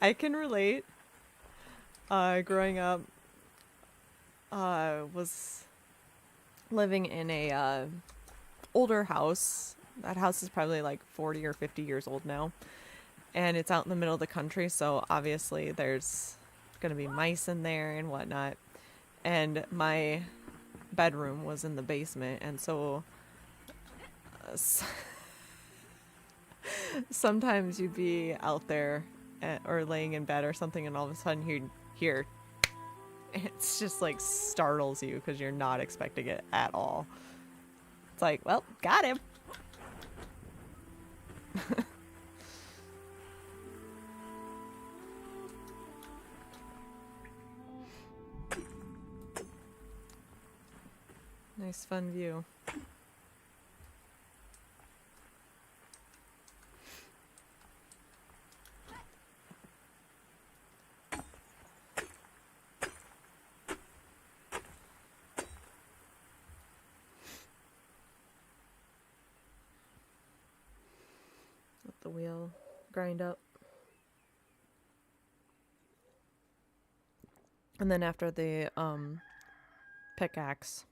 I can relate. Growing up, was living in a older house. That house is probably like 40 or 50 years old now. And it's out in the middle of the country, so obviously there's going to be mice in there and whatnot. And my bedroom was in the basement, and so sometimes you'd be out there or laying in bed or something, and all of a sudden you'd hear, it's just like startles you because you're not expecting it at all. It's like, well, got him. Nice fun view. Let the wheel grind up. And then after the pickaxe,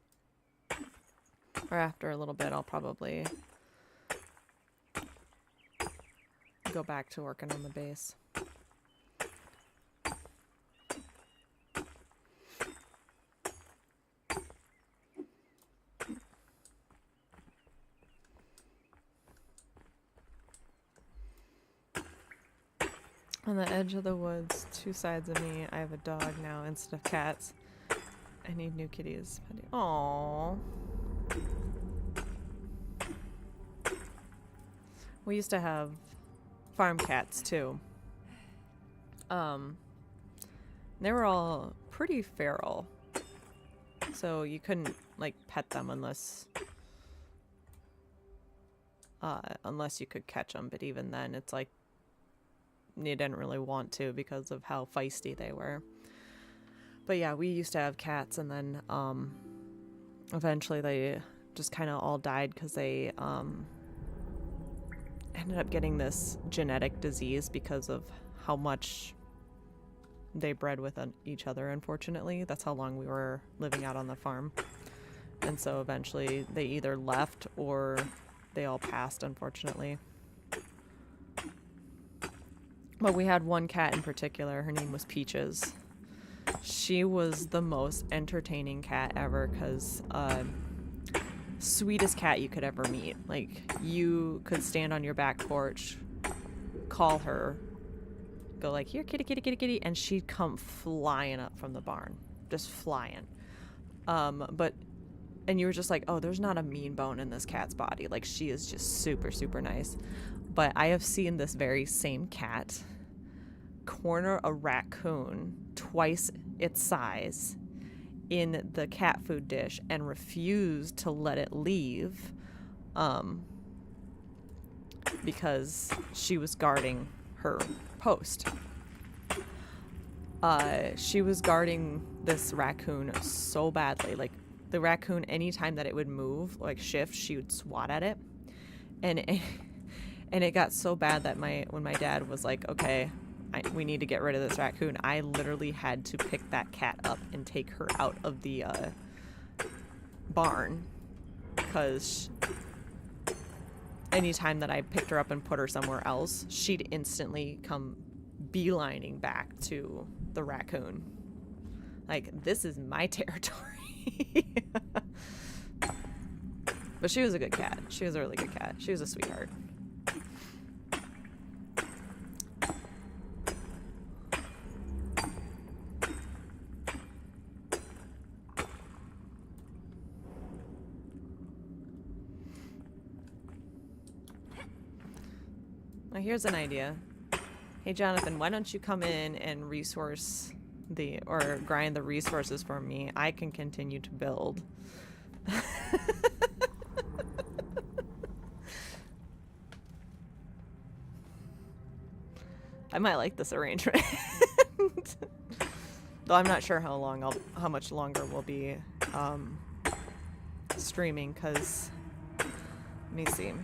or after a little bit, I'll probably go back to working on the base. On the edge of the woods, two sides of me, I have a dog now instead of cats. I need new kitties. Aww. We used to have farm cats too. They were all pretty feral, so you couldn't like pet them unless you could catch them. But even then, it's like you didn't really want to because of how feisty they were. But yeah, we used to have cats, and then eventually they just kind of all died because they ended up getting this genetic disease because of how much they bred with each other, unfortunately. That's how long we were living out on the farm. And so eventually they either left or they all passed, unfortunately. But we had one cat in particular. Her name was Peaches. She was the most entertaining cat ever because sweetest cat you could ever meet. Like, you could stand on your back porch, call her, go like, here, kitty, kitty, kitty, kitty, and she'd come flying up from the barn. Just flying. And you were just like, oh, there's not a mean bone in this cat's body. Like, she is just super, super nice. But I have seen this very same cat corner a raccoon twice its size in the cat food dish and refused to let it leave because she was guarding her post. She was guarding this raccoon so badly. Like, the raccoon, anytime that it would move, like shift, she would swat at it. And it got so bad that when my dad was like, okay, we need to get rid of this raccoon, I literally had to pick that cat up and take her out of the barn, because anytime that I picked her up and put her somewhere else, she'd instantly come beelining back to the raccoon. Like, this is my territory. But she was a good cat. She was a really good cat. She was a sweetheart. Now here's an idea. Hey Jonathan, why don't you come in and resource or grind the resources for me? I can continue to build. I might like this arrangement. Though I'm not sure how much longer we'll be streaming, because let me see.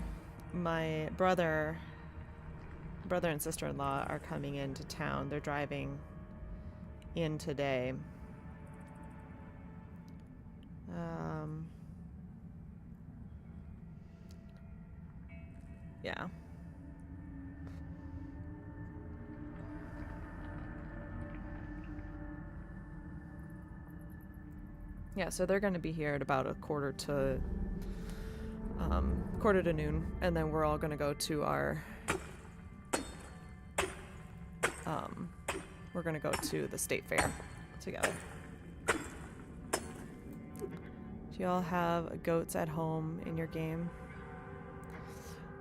My brother and sister-in-law are coming into town. They're driving in today. Yeah. Yeah, so they're going to be here at about quarter to noon, and then we're all going to go to our we're going to go to the state fair together. Do y'all have goats at home in your game?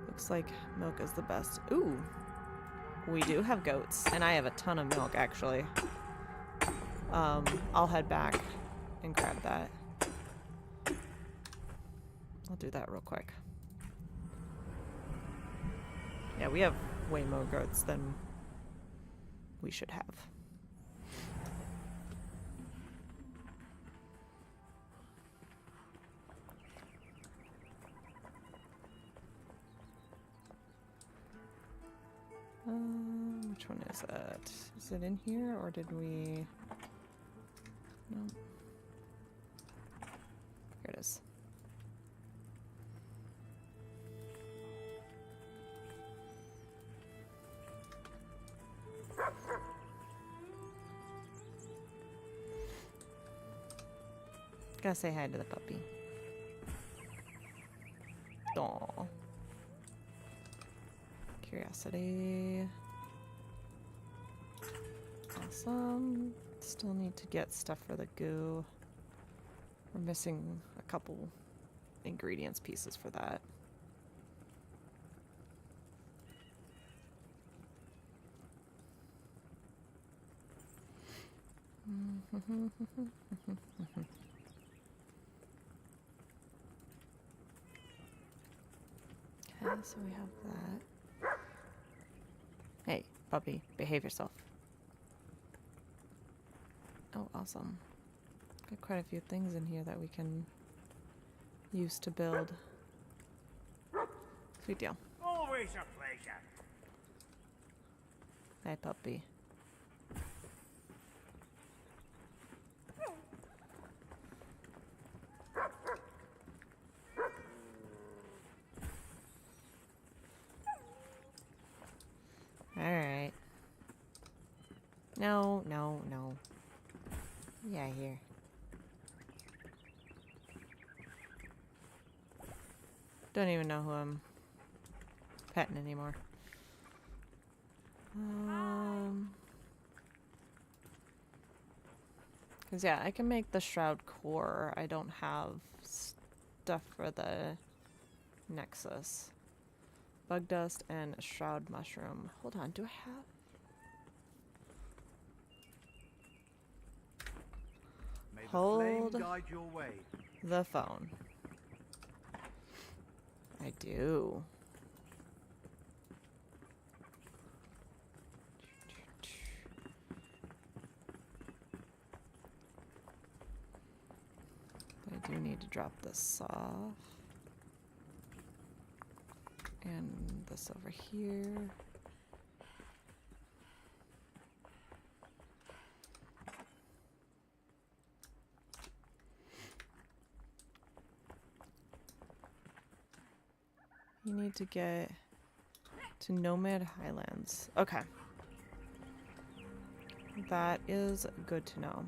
Looks like milk is the best. Ooh, we do have goats, and I have a ton of milk, actually. I'll head back and grab that. I'll do that real quick. Yeah, we have way more goats than we should have. Which one is that? Is it in here, or did we... No. Here it is. Gotta say hi to the puppy. Aw. Curiosity. Awesome. Still need to get stuff for the goo. We're missing a couple ingredients pieces for that. Okay, so we have that. Hey, puppy, behave yourself. Oh, awesome. Got quite a few things in here that we can use to build. Sweet deal. Always a pleasure. Hey, puppy. Alright. No, no, no. Yeah, here. Don't even know who I'm petting anymore. Cause yeah, I can make the shroud core. I don't have stuff for the nexus. Bug dust and a shroud mushroom. Hold on, do I have? May the Hold flame guide your way. the phone. I do. I do need to drop this off. And this over here. You need to get to Nomad Highlands. Okay. That is good to know.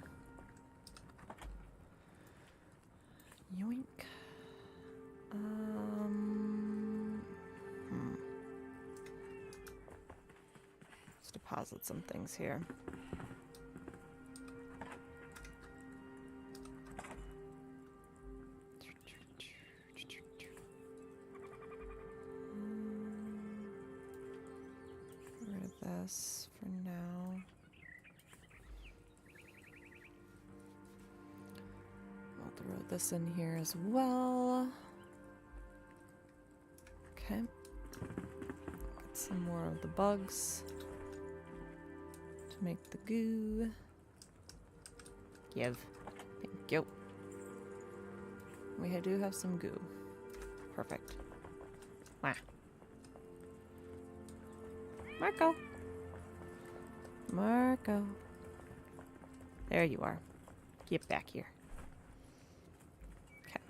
Yoink. Let's deposit some things here. guess, for now. I'll throw this in here as well. Okay. Get some more of the bugs to make the goo. Give. Thank you. We do have some goo. Perfect. Wah. Marco. Marco. There you are. Get back here. Okay.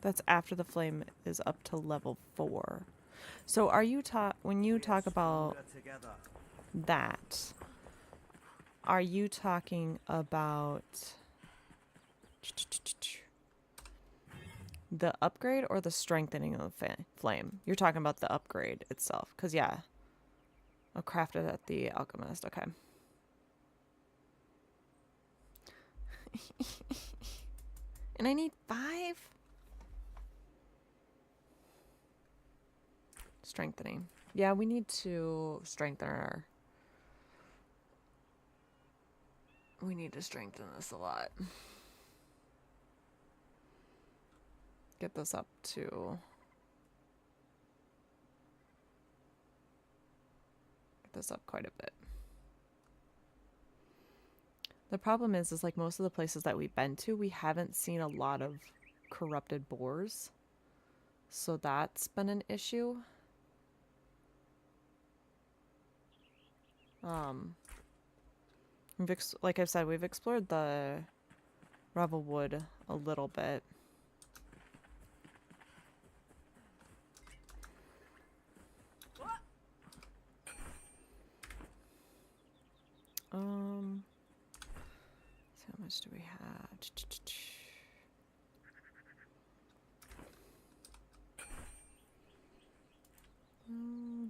That's after the flame is up to level 4. So are you when you talk about that, are you talking about the upgrade or the strengthening of the flame? You're talking about the upgrade itself, because yeah, I'll craft it at the alchemist. Okay. And I need 5? Strengthening. Yeah, we need to strengthen our... We need to strengthen this a lot. Get this up to... Get this up quite a bit. The problem is like most of the places that we've been to, we haven't seen a lot of corrupted boars. So that's been an issue. Like I've said, we've explored the Ravelwood a little bit. So how much do we have?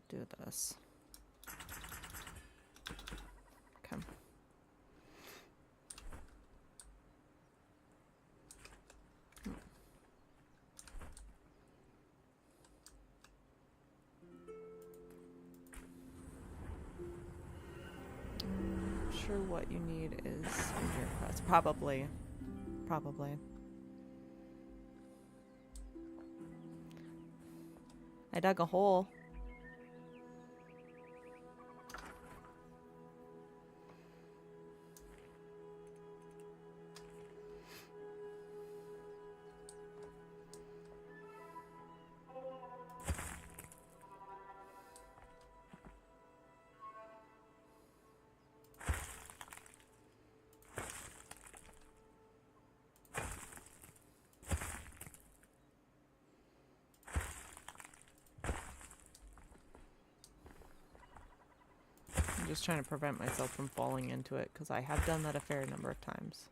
Do this. Okay. Sure what you need is engineer quest. Probably. I dug a hole. I'm just trying to prevent myself from falling into it, because I have done that a fair number of times.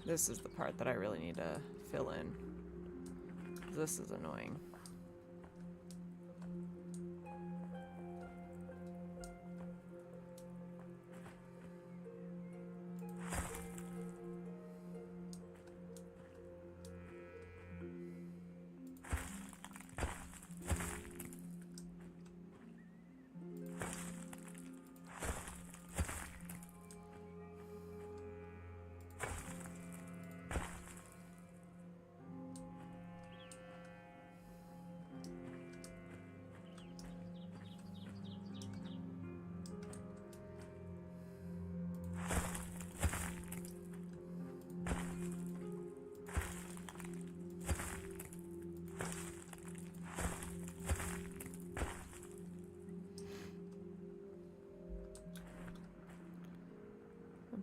This is the part that I really need to fill in. This is annoying.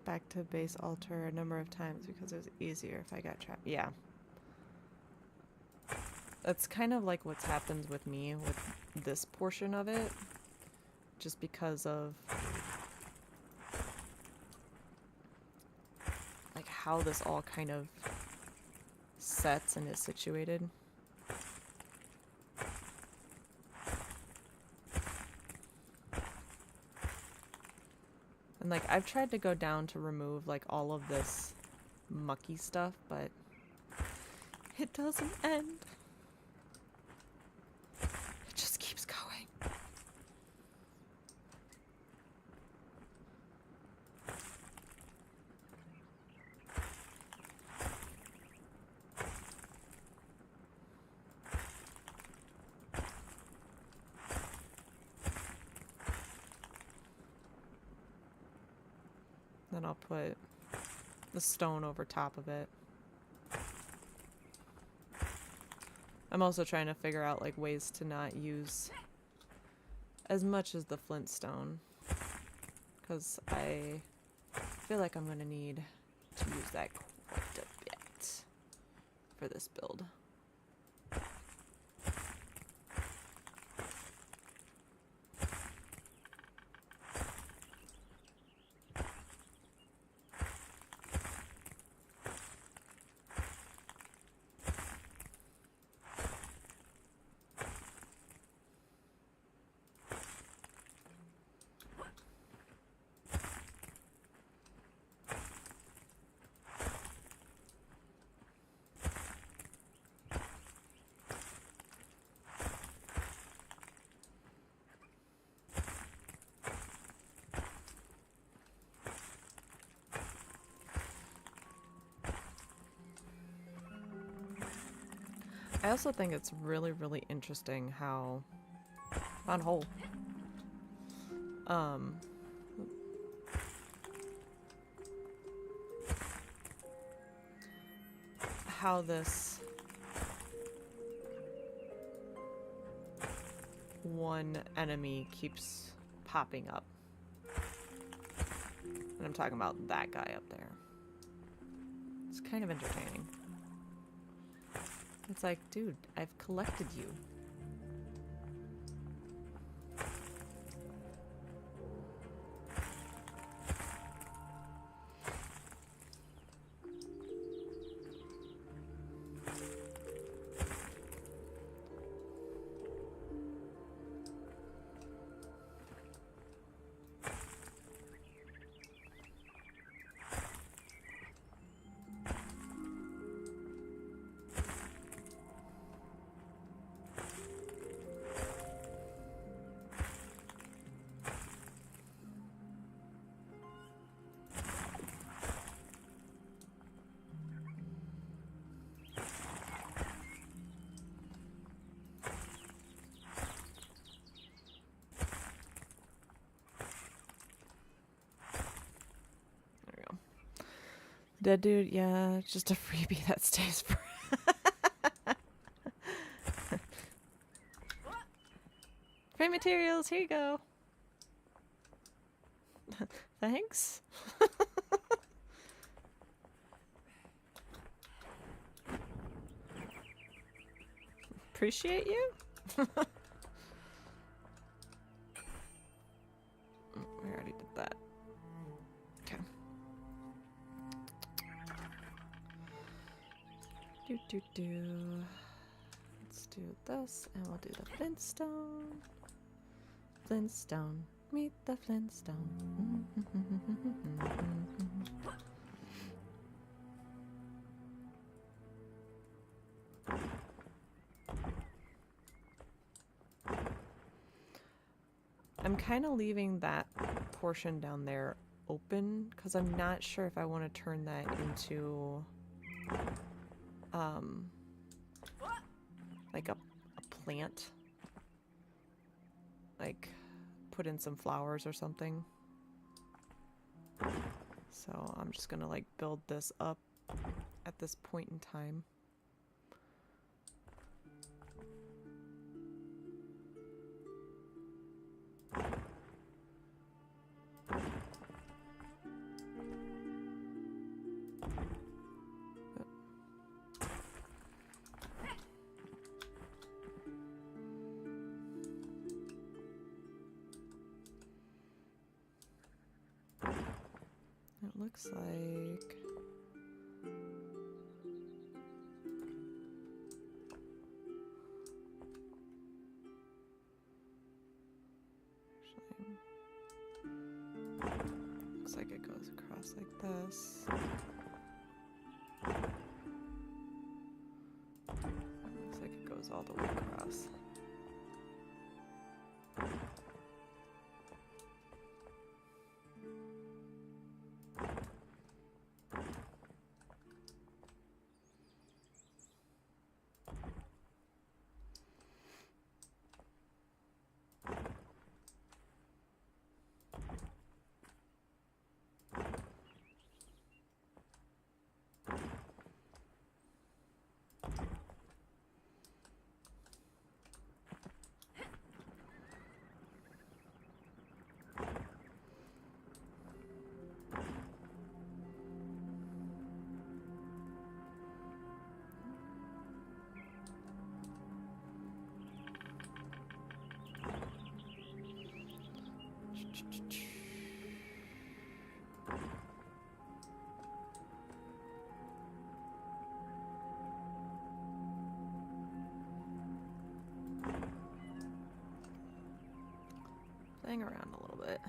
Back to base altar a number of times because it was easier if I got trapped. Yeah. That's kind of like what's happened with me with this portion of it. just because of like how this all kind of sets and is situated. And like I've tried to go down to remove like all of this mucky stuff, but it doesn't end. It just keeps going. Then I'll put the stone over top of it. I'm also trying to figure out like ways to not use as much as the flint stone, because I feel like I'm gonna need to use that quite a bit for this build. I also think it's really, really interesting how found a hole. How this one enemy keeps popping up. And I'm talking about that guy up there. It's kind of entertaining. It's like, dude, I've collected you. Dead dude, yeah, it's just a freebie that stays for. Free materials, here you go. Thanks. Appreciate you? We already did that. Okay. Let's do this, and we'll do the flintstone. Flintstone, meet the flintstone. I'm kind of leaving that portion down there open because I'm not sure if I want to turn that into like a plant, like put in some flowers or something. So I'm just gonna like build this up at this point in time. looks like... Actually, looks like it goes across like this. Looks like it goes all the way across. Playing around a little bit.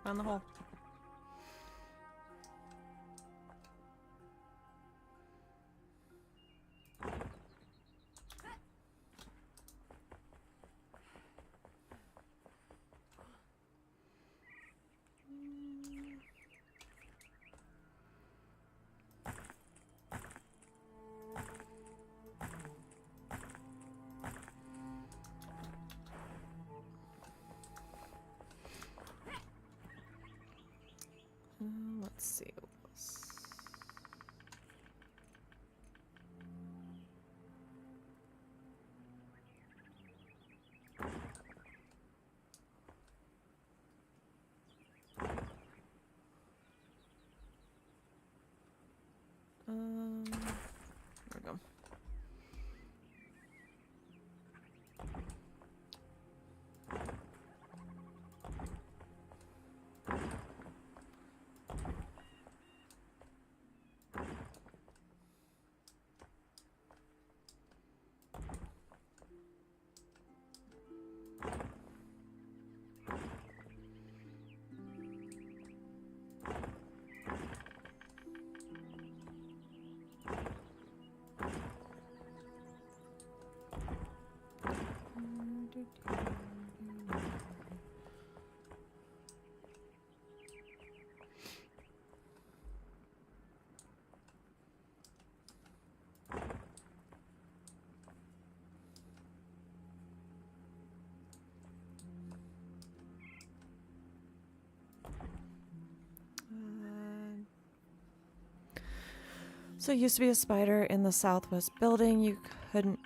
Found the hole. Let's see what else. There we go. So it used to be a spider in the southwest building. You couldn't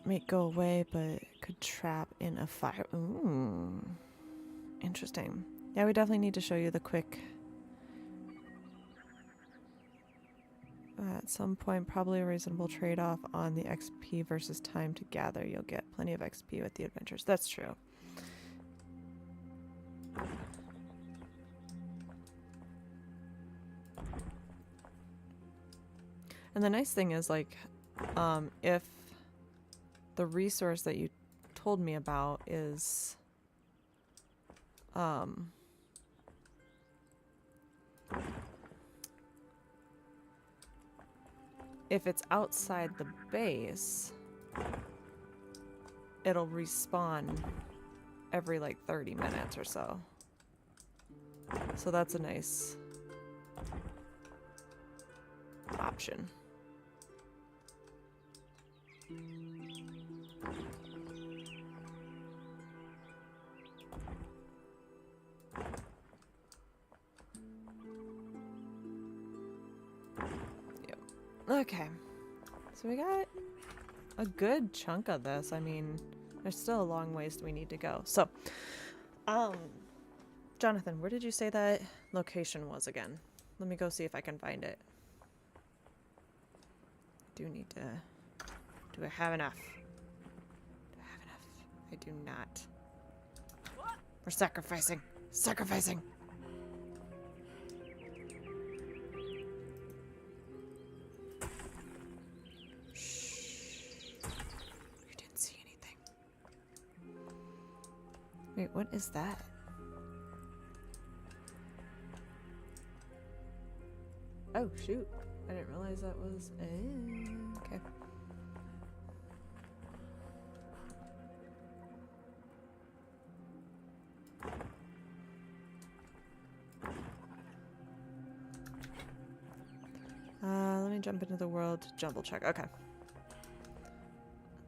make go away, but could trap in a fire. Ooh, interesting. Yeah, we definitely need to show you the quick. At some point, probably a reasonable trade-off on the XP versus time to gather. You'll get plenty of XP with the adventures. That's true. And the nice thing is, like, if the resource that you told me about is, if it's outside the base, it'll respawn every, like, 30 minutes or so. So that's a nice option. Yep. Okay. So So we got a good chunk of this. I mean, there's still a long ways we need to go. So, Jonathan, where did you say that location was again? Let me go see if I can find it. Do need to... Do I have enough? Do I have enough? I do not. We're sacrificing. Sacrificing. Shh. You didn't see anything. Wait, what is that? Oh, shoot. I didn't realize that was... okay. Let me jump into the world jumble check. Okay.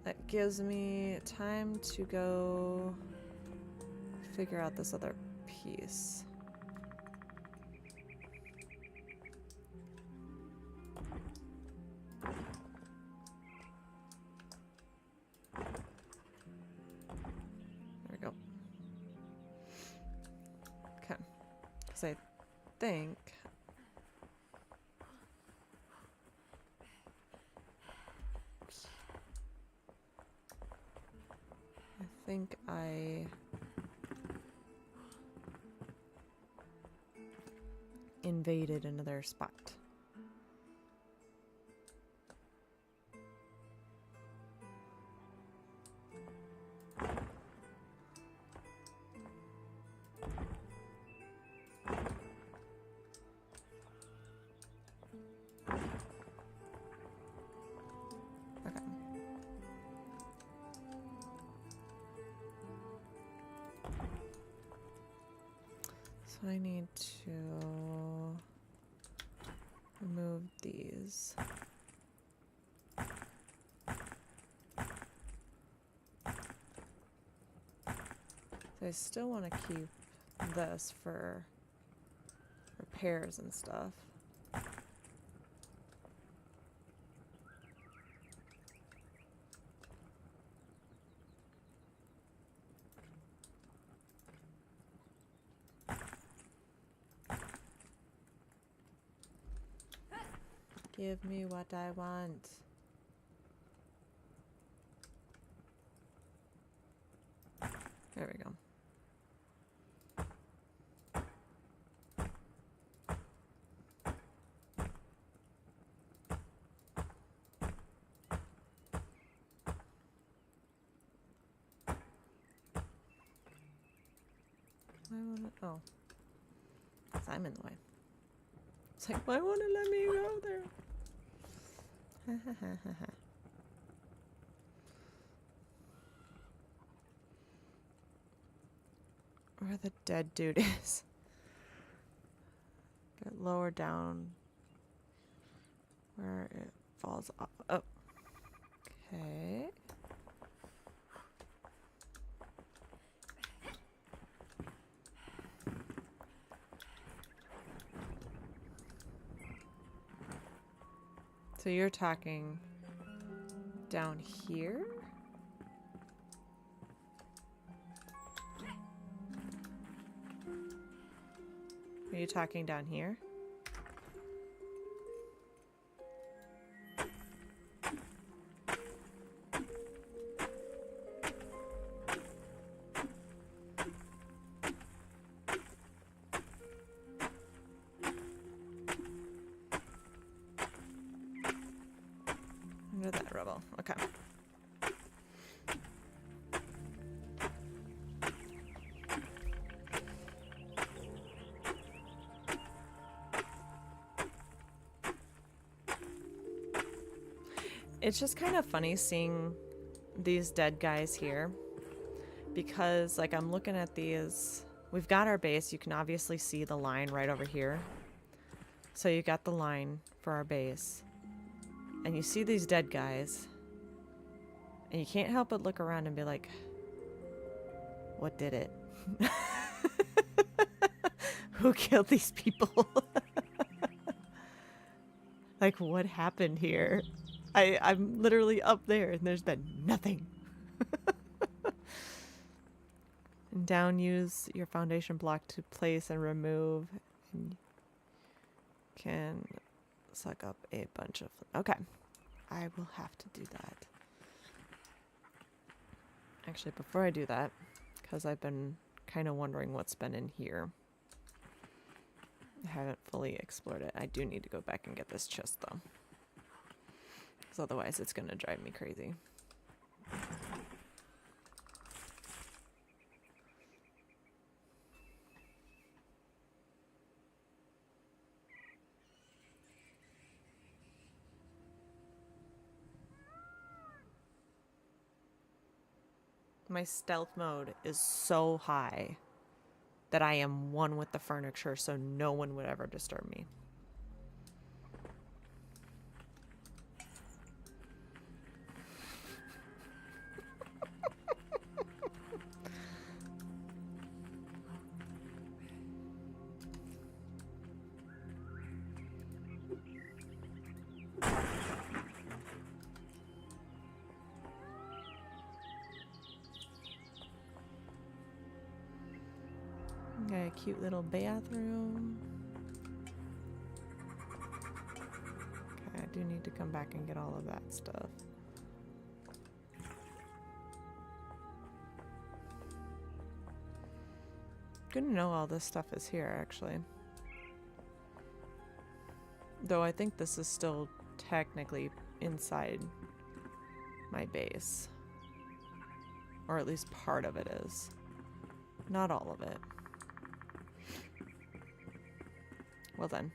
That gives me time to go figure out this other piece. There we go. Okay. Because I think... I invaded another spot. So I need to remove these. So I still want to keep this for repairs and stuff. Give me what I want. There we go. Oh. 'Cause I'm in the way. It's like, why won't it let me go there? Where the dead dude is. Get lower down where it falls off. Oh. Okay. So you're talking down here? Are you talking down here? Under that rubble. Okay. It's just kind of funny seeing these dead guys here because like I'm looking at these, we've got our base. You can obviously see the line right over here. So you got the line for our base and you see these dead guys and you can't help but look around and be like, what did it? Who killed these people? Like what happened here? I'm literally up there and there's been nothing. And down, use your foundation block to place and remove. And can suck up a bunch of... Okay. I will have to do that. Actually, before I do that, because I've been kind of wondering what's been in here. I haven't fully explored it. I do need to go back and get this chest, though. Because otherwise it's going to drive me crazy. My stealth mode is so high that I am one with the furniture, so no one would ever disturb me. Got a cute little bathroom. Okay, I do need to come back and get all of that stuff. Good to know all this stuff is here, actually. Though I think this is still technically inside my base. Or at least part of it is. Not all of it. Well then.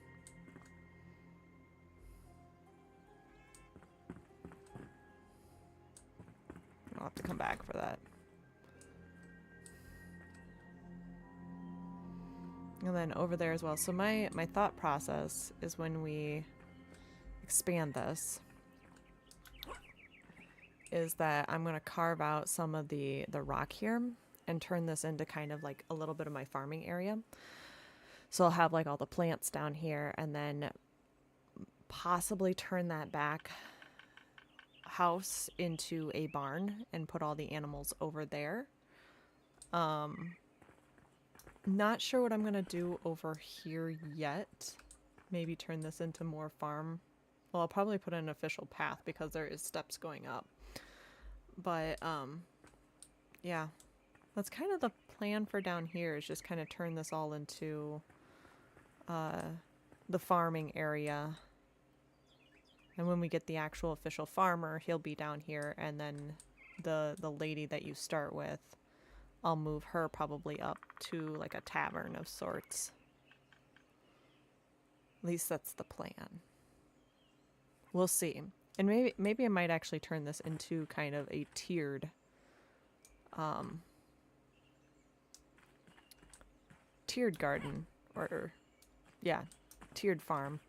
I'll have to come back for that. And then over there as well. So my thought process is when we expand this is that I'm going to carve out some of the rock here and turn this into kind of like a little bit of my farming area. So I'll have like all the plants down here and then possibly turn that back house into a barn and put all the animals over there. Not sure what I'm going to do over here yet. Maybe turn this into more farm. Well, I'll probably put in an official path because there is steps going up. But, yeah. That's kind of the plan for down here is just kind of turn this all into the farming area. And when we get the actual official farmer, he'll be down here. And then the lady that you start with, I'll move her probably up to like a tavern of sorts. At least that's the plan. We'll see. And maybe I might actually turn this into kind of a tiered garden, or yeah, tiered farm,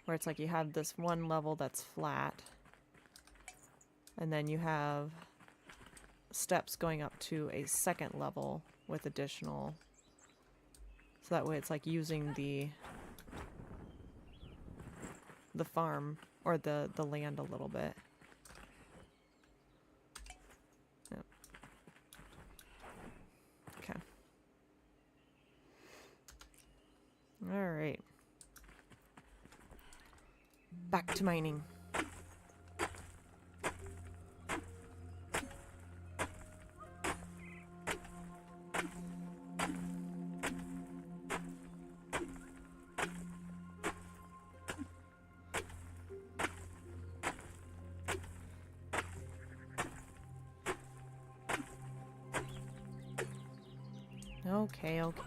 where it's like you have this one level that's flat and then you have steps going up to a second level with additional, so that way it's like using the farm or the land a little bit. Yep. Okay. All right. Back to mining.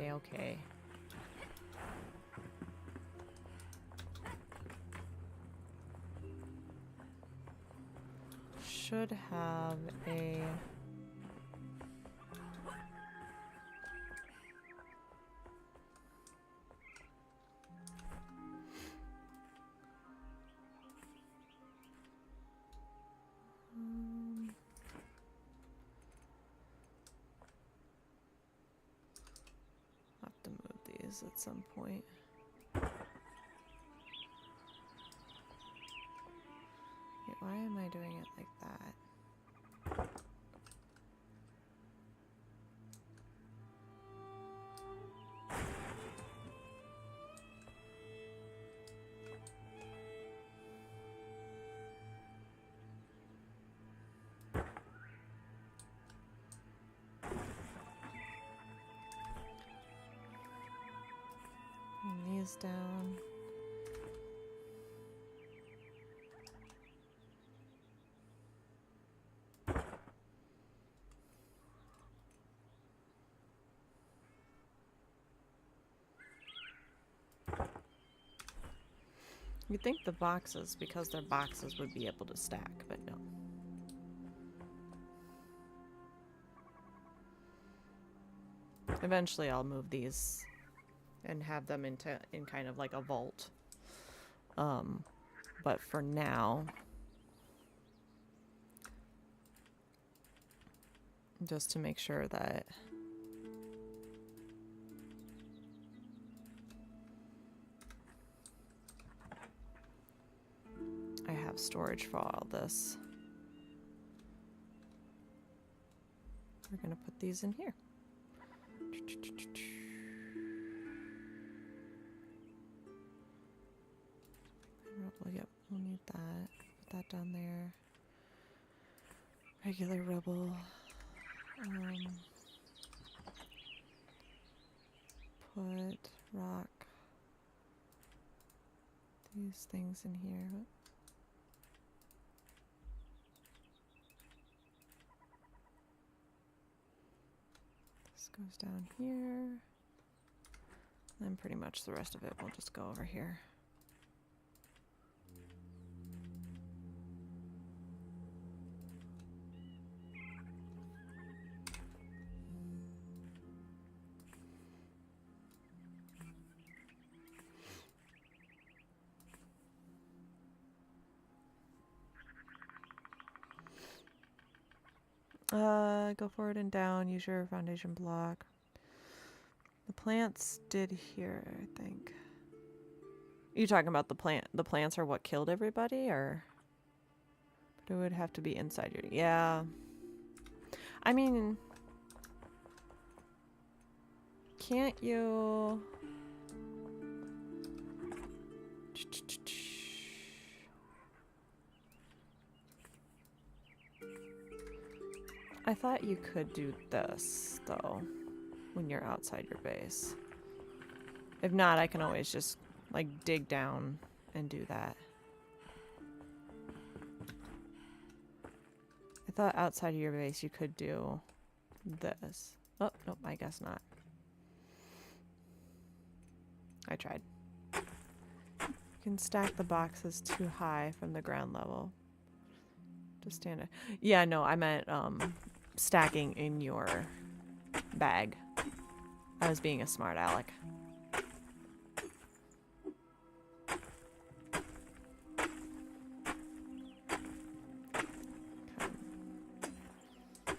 Okay. Should have a... I'll have to move these at some point. Yeah, Why am I doing it like that? Bring these down. You'd think the boxes, because they're boxes, would be able to stack, but no. Eventually I'll move these and have them in kind of like a vault. But for now, just to make sure that I have storage for all this. We're gonna put these in here. Yep, we'll need that. Put that down there. Regular rubble. Put rock. These things in here. This goes down here. Then pretty much the rest of it will just go over here. Go forward and down, use your foundation block. The plants did here, I think. Are you talking about the plants are what killed everybody, or? But it would have to be inside your, yeah. I mean, can't you? I thought you could do this, though, when you're outside your base. If not, I can always just, like, dig down and do that. I thought outside of your base you could do this. Oh, nope, I guess not. I tried. You can stack the boxes too high from the ground level. Just stand it. Yeah, no, I meant, stacking in your bag. I was being a smart aleck.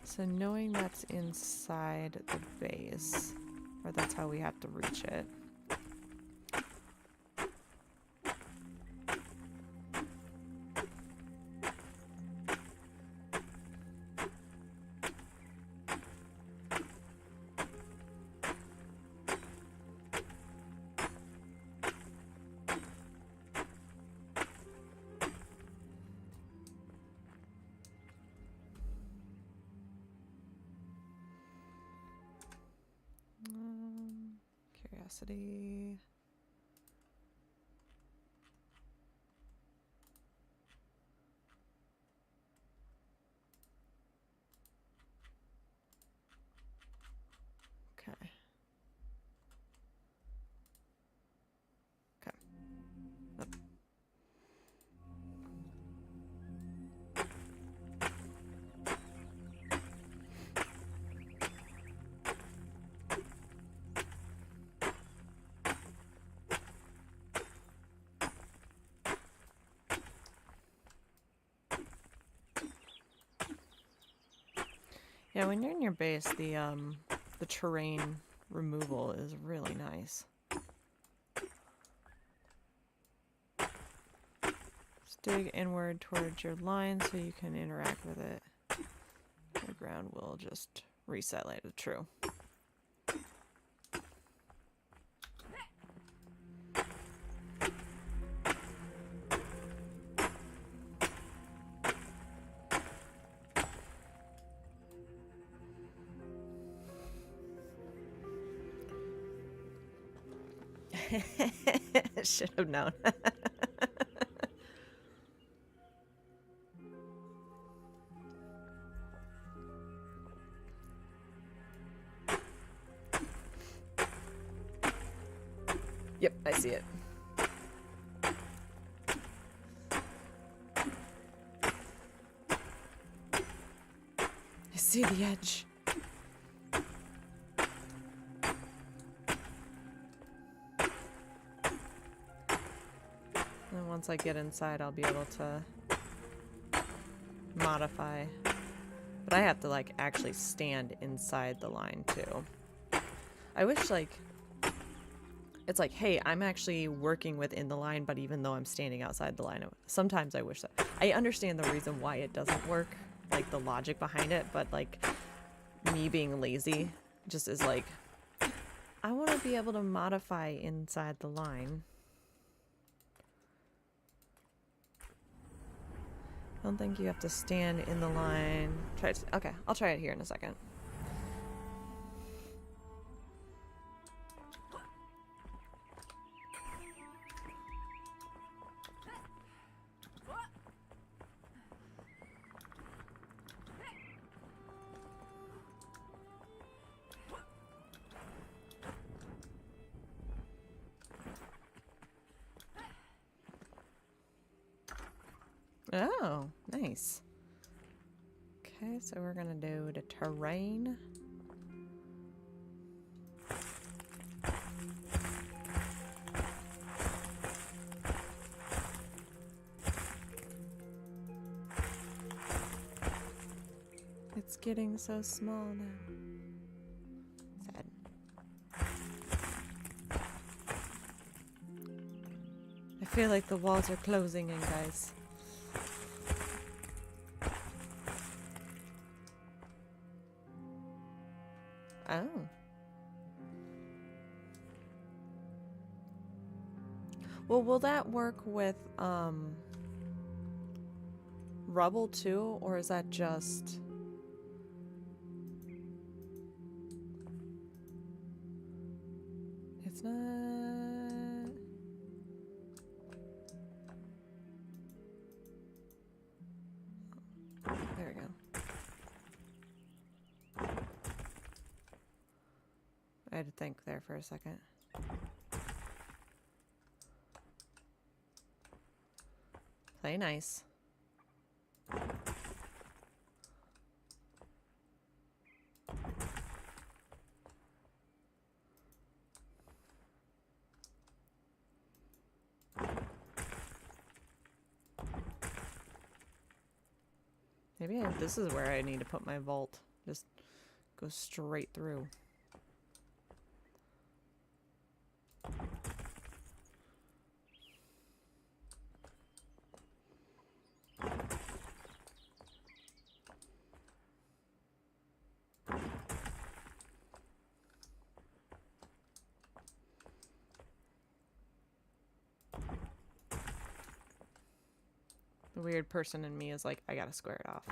So knowing that's inside the base, or that's how we have to reach it. Curiosity. Okay. Okay. Up. Yeah, when you're in your base, the terrain removal is really nice. Just dig inward towards your line so you can interact with it. The ground will just reset like the true. Should have known. Yep, I see it. I see the edge. And once I get inside, I'll be able to modify. But I have to, like, actually stand inside the line, too. I wish, like, it's like, hey, I'm actually working within the line, but even though I'm standing outside the line, sometimes I wish that. I understand the reason why it doesn't work, like, the logic behind it, but, like, me being lazy just is like, I want to be able to modify inside the line. I don't think you have to stand in the line. Okay, I'll try it here in a second. Oh, nice. Okay, so we're gonna do the terrain. It's getting so small now. Sad. I feel like the walls are closing in, guys. Oh. Well, will that work with rubble too, or is that just... It's not... There we go. I had to think there for a second. Play nice. Maybe this is where I need to put my vault. Just go straight through. The weird person in me is like, I gotta square it off.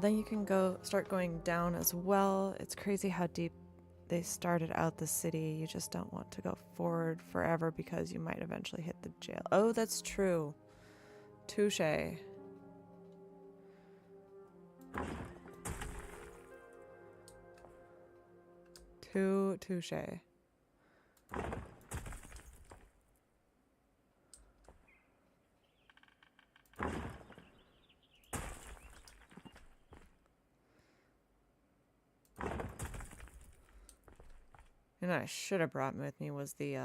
Then you can start going down as well. It's crazy how deep they started out the city. You just don't want to go forward forever because you might eventually hit the jail. Oh, that's true. Touche. Touche. And I should have brought with me was the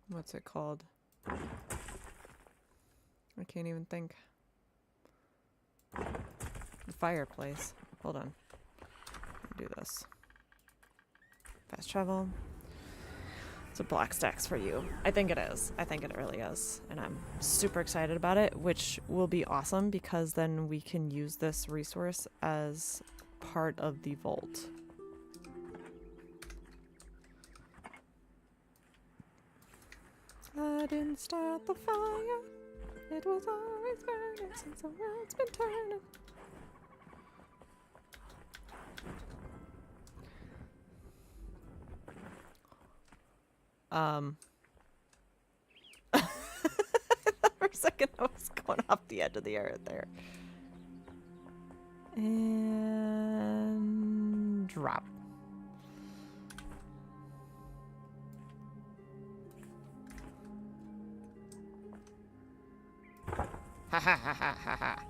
what's it called? I can't even think. The fireplace. Hold on. Do this. Fast travel. So black stacks for you. I think it is. I think it really is. And I'm super excited about it, which will be awesome because then we can use this resource as part of the vault. I didn't start the fire. It was always burning since the world's been turning. I thought for a second I was going off the edge of the earth there. And drop. Ha ha ha ha ha ha.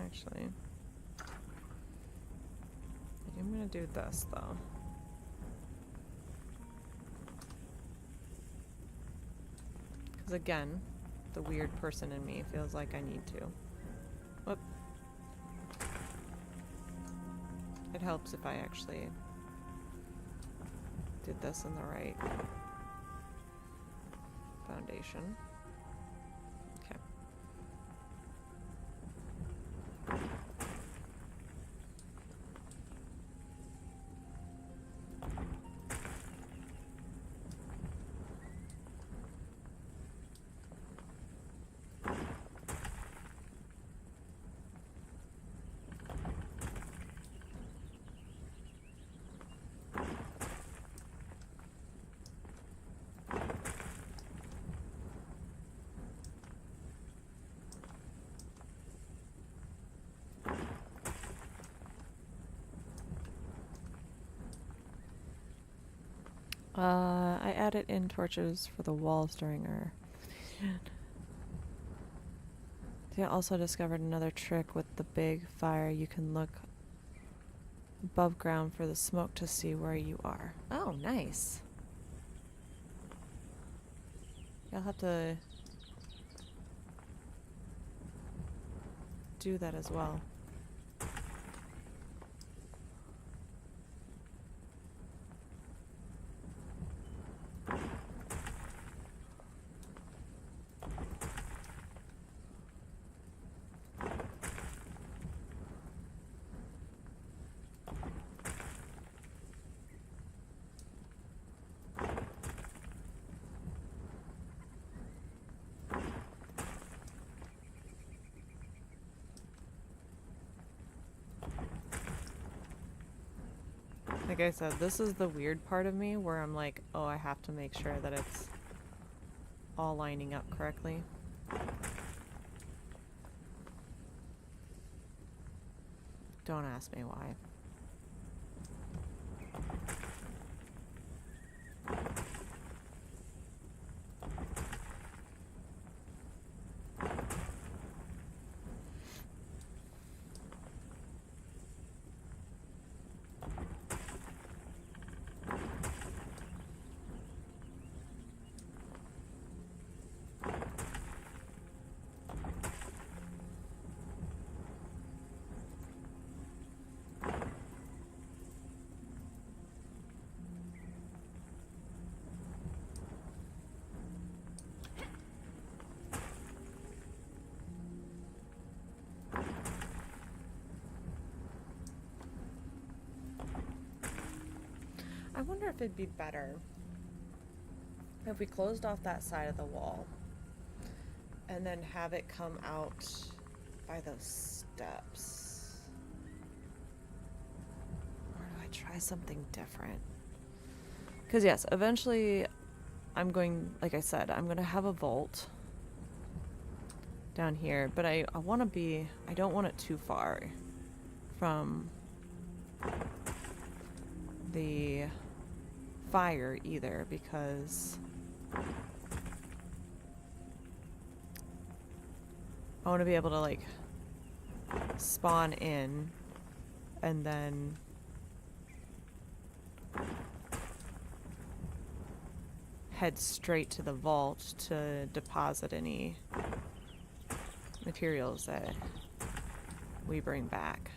Actually, I'm gonna do this though. Because again, the weird person in me feels like I need to. Whoop. It helps if I actually did this in the right foundation. Okay. I added in torches for the walls during our... I also discovered another trick with the big fire. You can look above ground for the smoke to see where you are. Oh, nice. I'll have to do that as well. Like I said, this is the weird part of me where I'm like, oh, I have to make sure that it's all lining up correctly. Don't ask me why. I wonder if it'd be better if we closed off that side of the wall and then have it come out by those steps. Or do I try something different? Because yes, eventually I'm going, like I said, I'm going to have a vault down here, but I want to be, I don't want it too far from the fire either, because I want to be able to like spawn in and then head straight to the vault to deposit any materials that we bring back.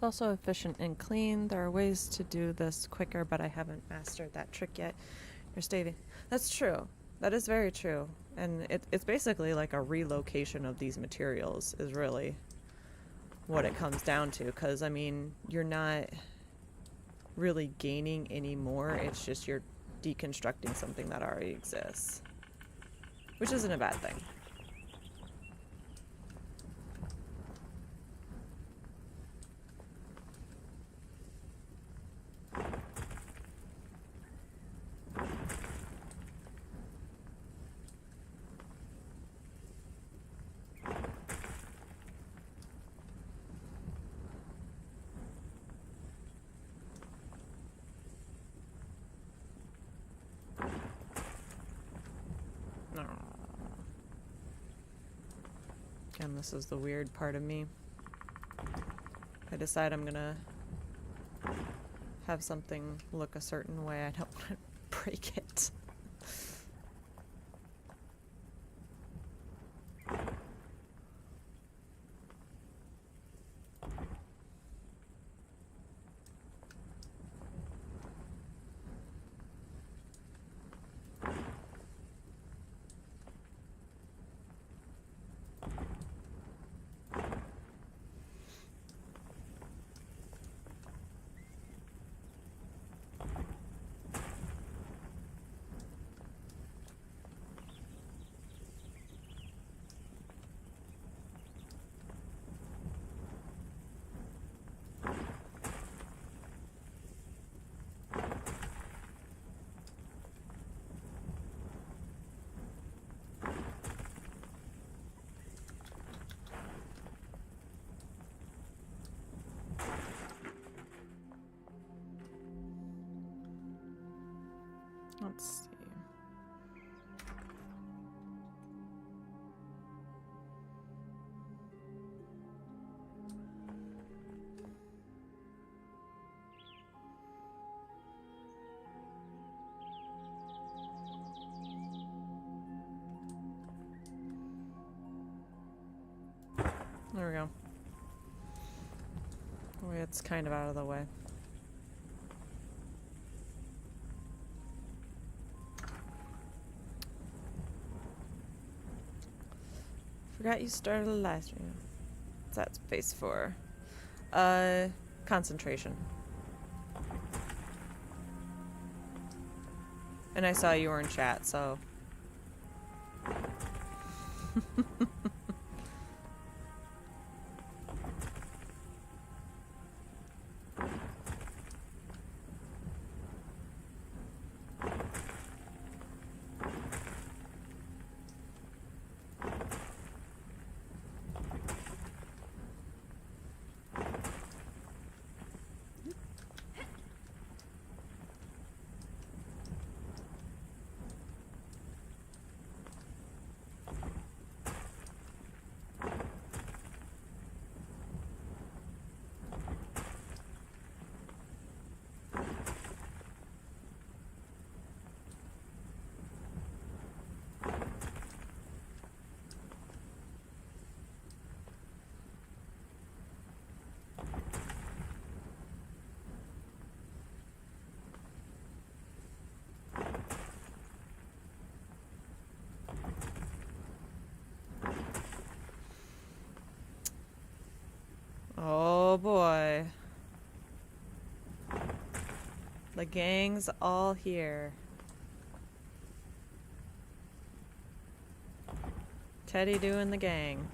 Also efficient and clean. There are ways to do this quicker, but I haven't mastered that trick yet. You're staving. That's true. That is very true. And it's basically like a relocation of these materials is really what it comes down to, because I mean, you're not really gaining any more, it's just you're deconstructing something that already exists, which isn't a bad thing. Again, this is the weird part of me. I decide I'm gonna have something look a certain way, I don't want to break it. Let's see. There we go. Oh, it's kind of out of the way. Forgot you started a live stream. What's that space for? Concentration. And I saw you were in chat, so. Oh boy. The gang's all here. Teddy doing the gang.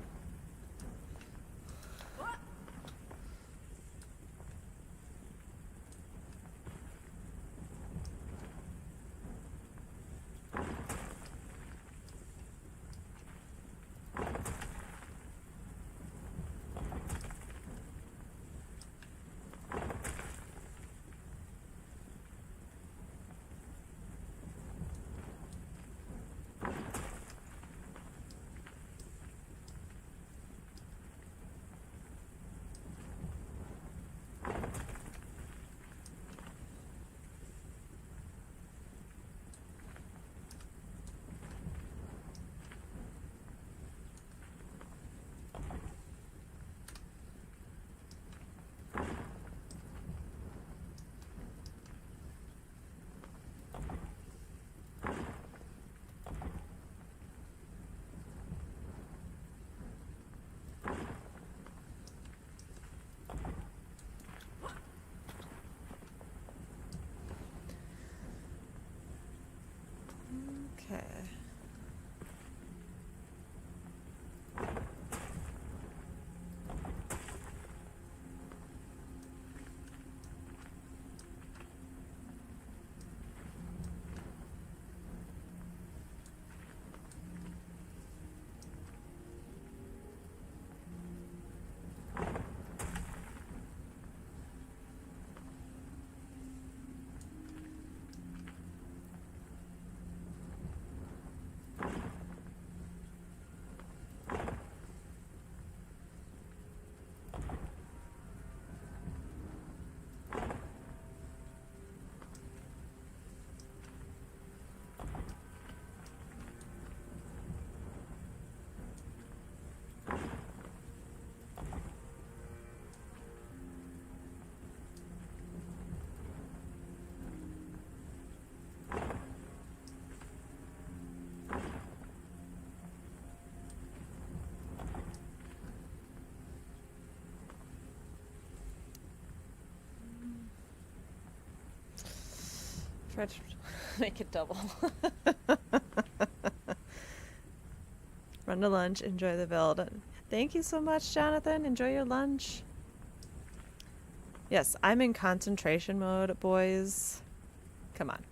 Okay. Try to make it double. Run to lunch, enjoy the build. Thank you so much, Jonathan. Enjoy your lunch. Yes, I'm in concentration mode, boys. Come on.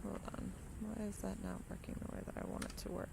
Hold on. Why is that not working the way that I want it to work?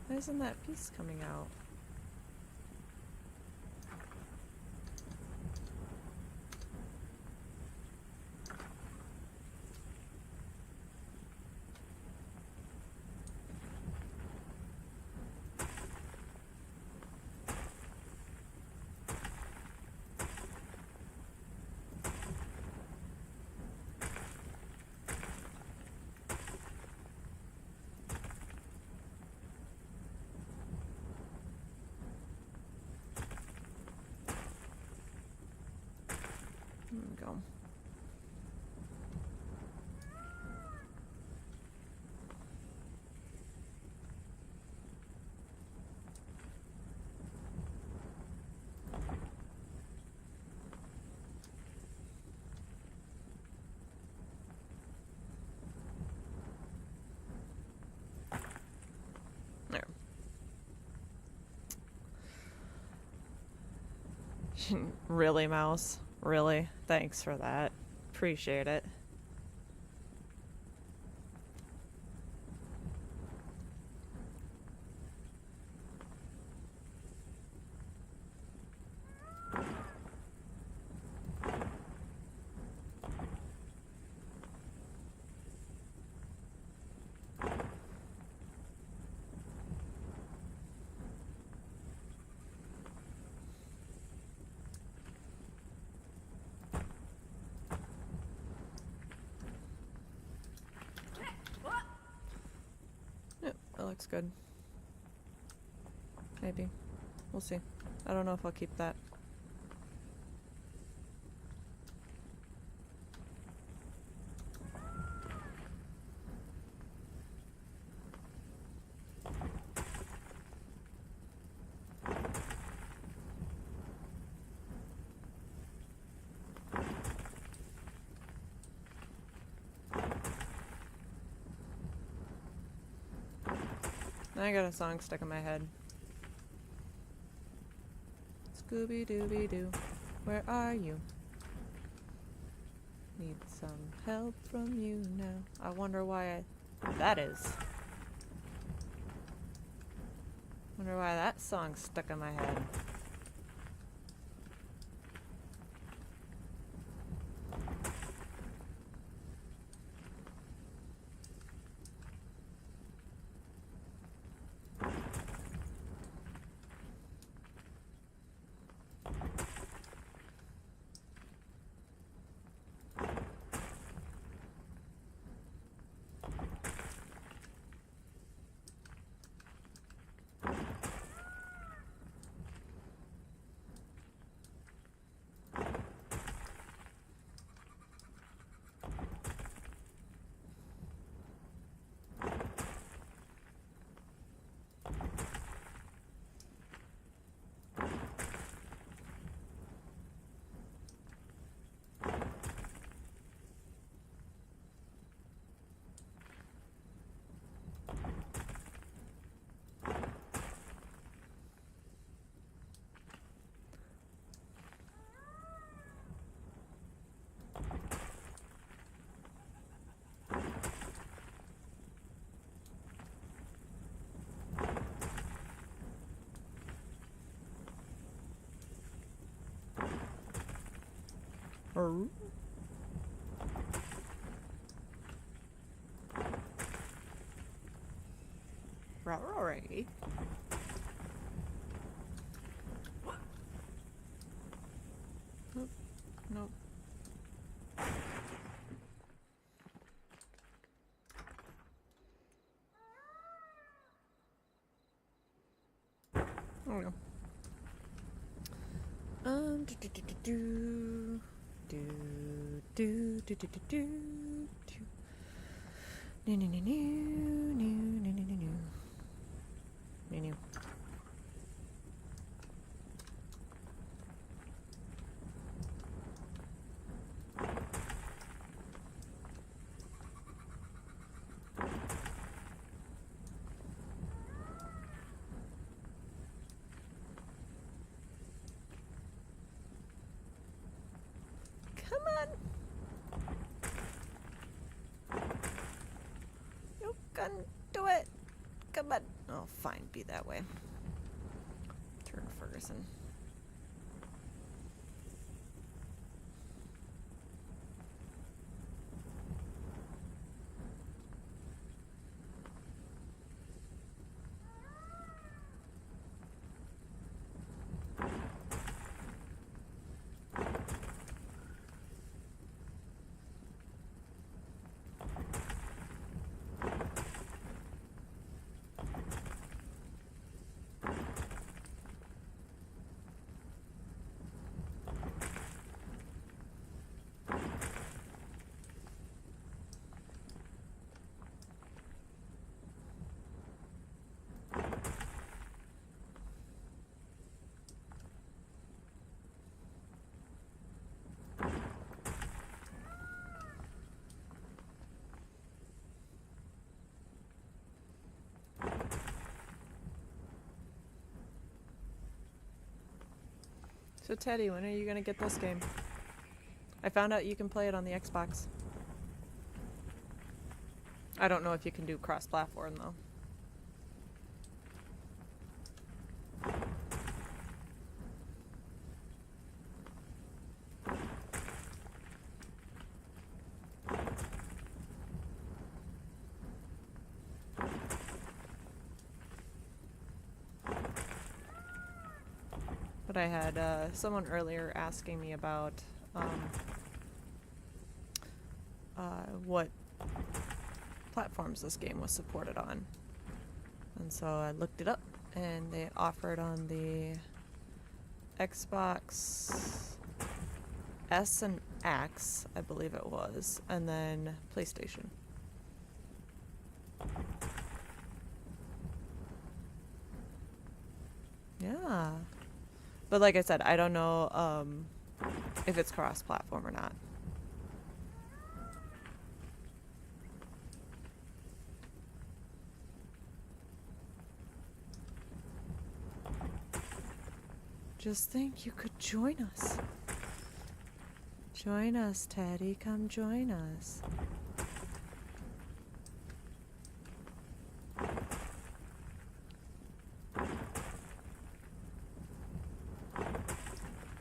Why isn't that piece coming out? There we go. There. Really, mouse? Really? Thanks for that. Appreciate it. Yep, that looks good. Maybe. We'll see. I don't know if I'll keep that. I got a song stuck in my head. Scooby-Dooby-Doo, where are you? Need some help from you now. I wonder why that is. Wonder why that song's stuck in my head. Arr. Rory. Nope. Nope. Oh no. New. Come on. You can do it. Come on. Oh, fine. Be that way. Turn Ferguson. So Teddy, when are you gonna get this game? I found out you can play it on the Xbox. I don't know if you can do cross-platform though. But I had someone earlier asking me about what platforms this game was supported on. And so I looked it up and they offered on the Xbox S and X, I believe it was, and then PlayStation. Yeah. But like I said, I don't know if it's cross-platform or not. Just think you could join us. Join us, Teddy. Come join us.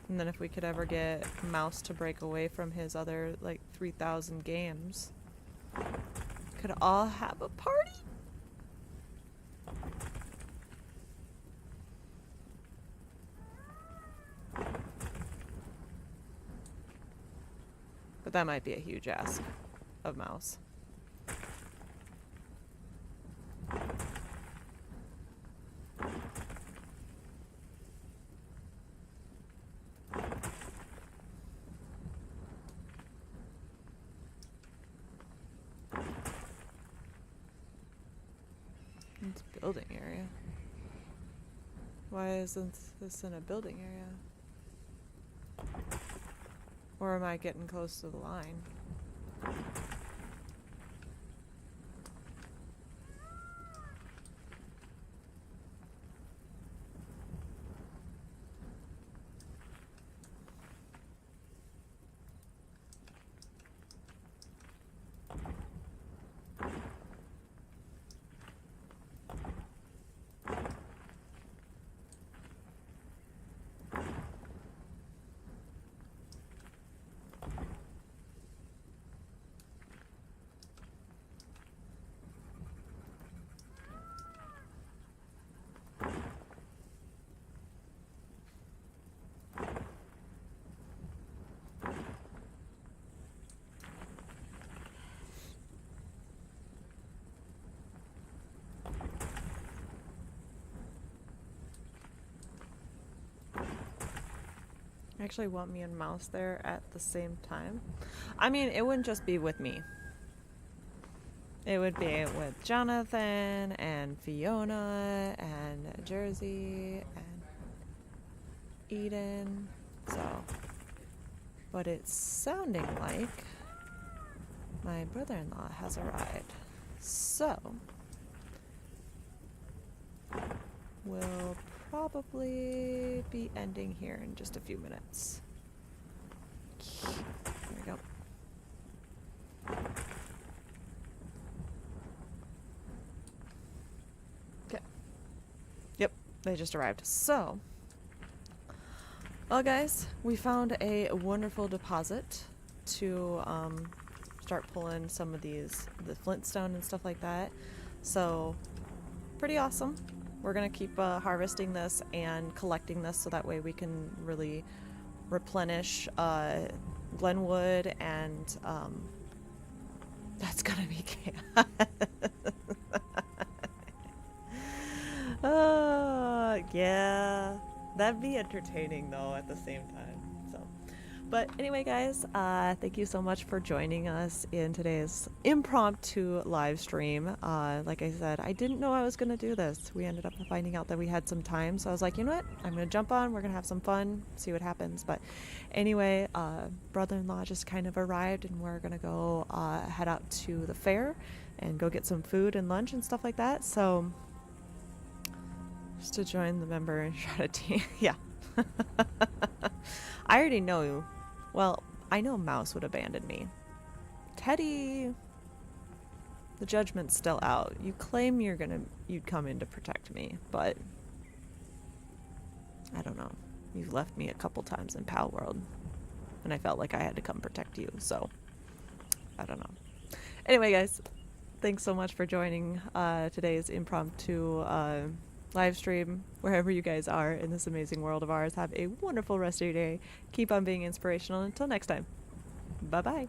And then if we could ever get Mouse to break away from his other, like, 3,000 games, could all have a party? But that might be a huge ask of Mouse. It's a building area. Why isn't this in a building area? Or am I getting close to the line? actually want me and Mouse there at the same time. I mean, it wouldn't just be with me. It would be with Jonathan and Fiona and Jersey and Eden. So, but it's sounding like my brother-in-law has arrived. So, we'll probably be ending here in just a few minutes. There we go. Okay. Yep, they just arrived. So, well guys, we found a wonderful deposit to start pulling some of the flintstone and stuff like that. So, pretty awesome. We're going to keep harvesting this and collecting this so that way we can really replenish Glenwood, and that's going to be yeah, that'd be entertaining though at the same time. So, but anyway guys, thank you so much for joining us in today's impromptu live stream. Like I said, I didn't know I was going to do this. We ended up finding out that we had some time, so I was like, you know what, I'm going to jump on, we're going to have some fun, see what happens. But anyway, brother-in-law just kind of arrived, and we're going to go head out to the fair and go get some food and lunch and stuff like that. So just to join the member Enshrouded team. Yeah. I already know. Well, I know Mouse would abandon me. Teddy, the judgment's still out. You claim you'd come in to protect me, but I don't know. You've left me a couple times in Pal World, and I felt like I had to come protect you, so I don't know. Anyway, guys, thanks so much for joining today's impromptu live stream, wherever you guys are in this amazing world of ours. Have a wonderful rest of your day. Keep on being inspirational. Until next time, bye-bye.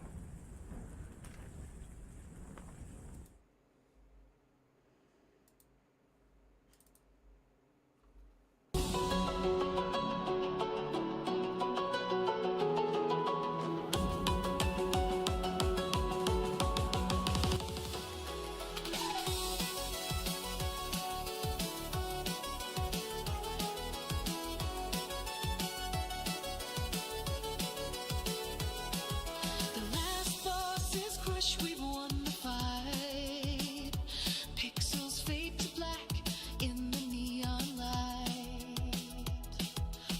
The last boss is crushed, we've won the fight. Pixels fade to black in the neon light.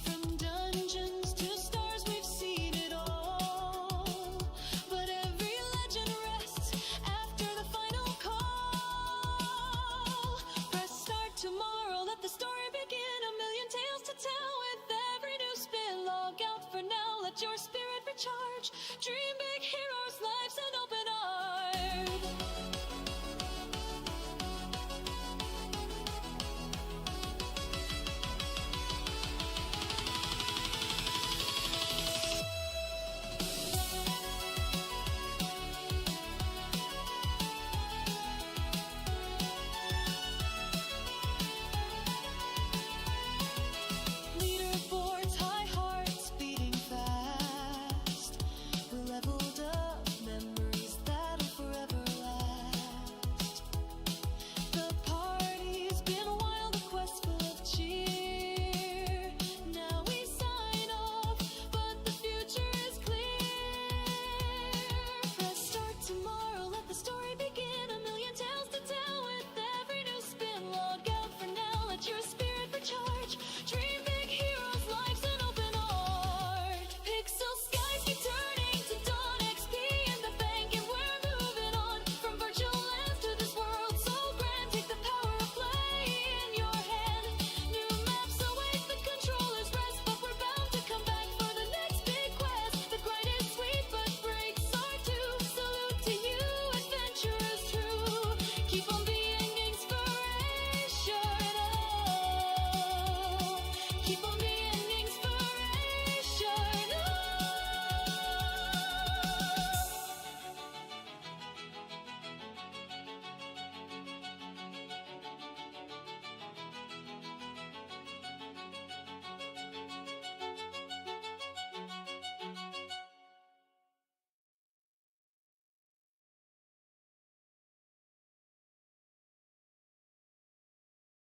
From dungeons to stars, we've seen it all. But every legend rests after the final call. Press start tomorrow, let the story begin. A million tales to tell with every new spin. Log out for now, let your spirit recharge. Dream big, heroes' lives, and open arms.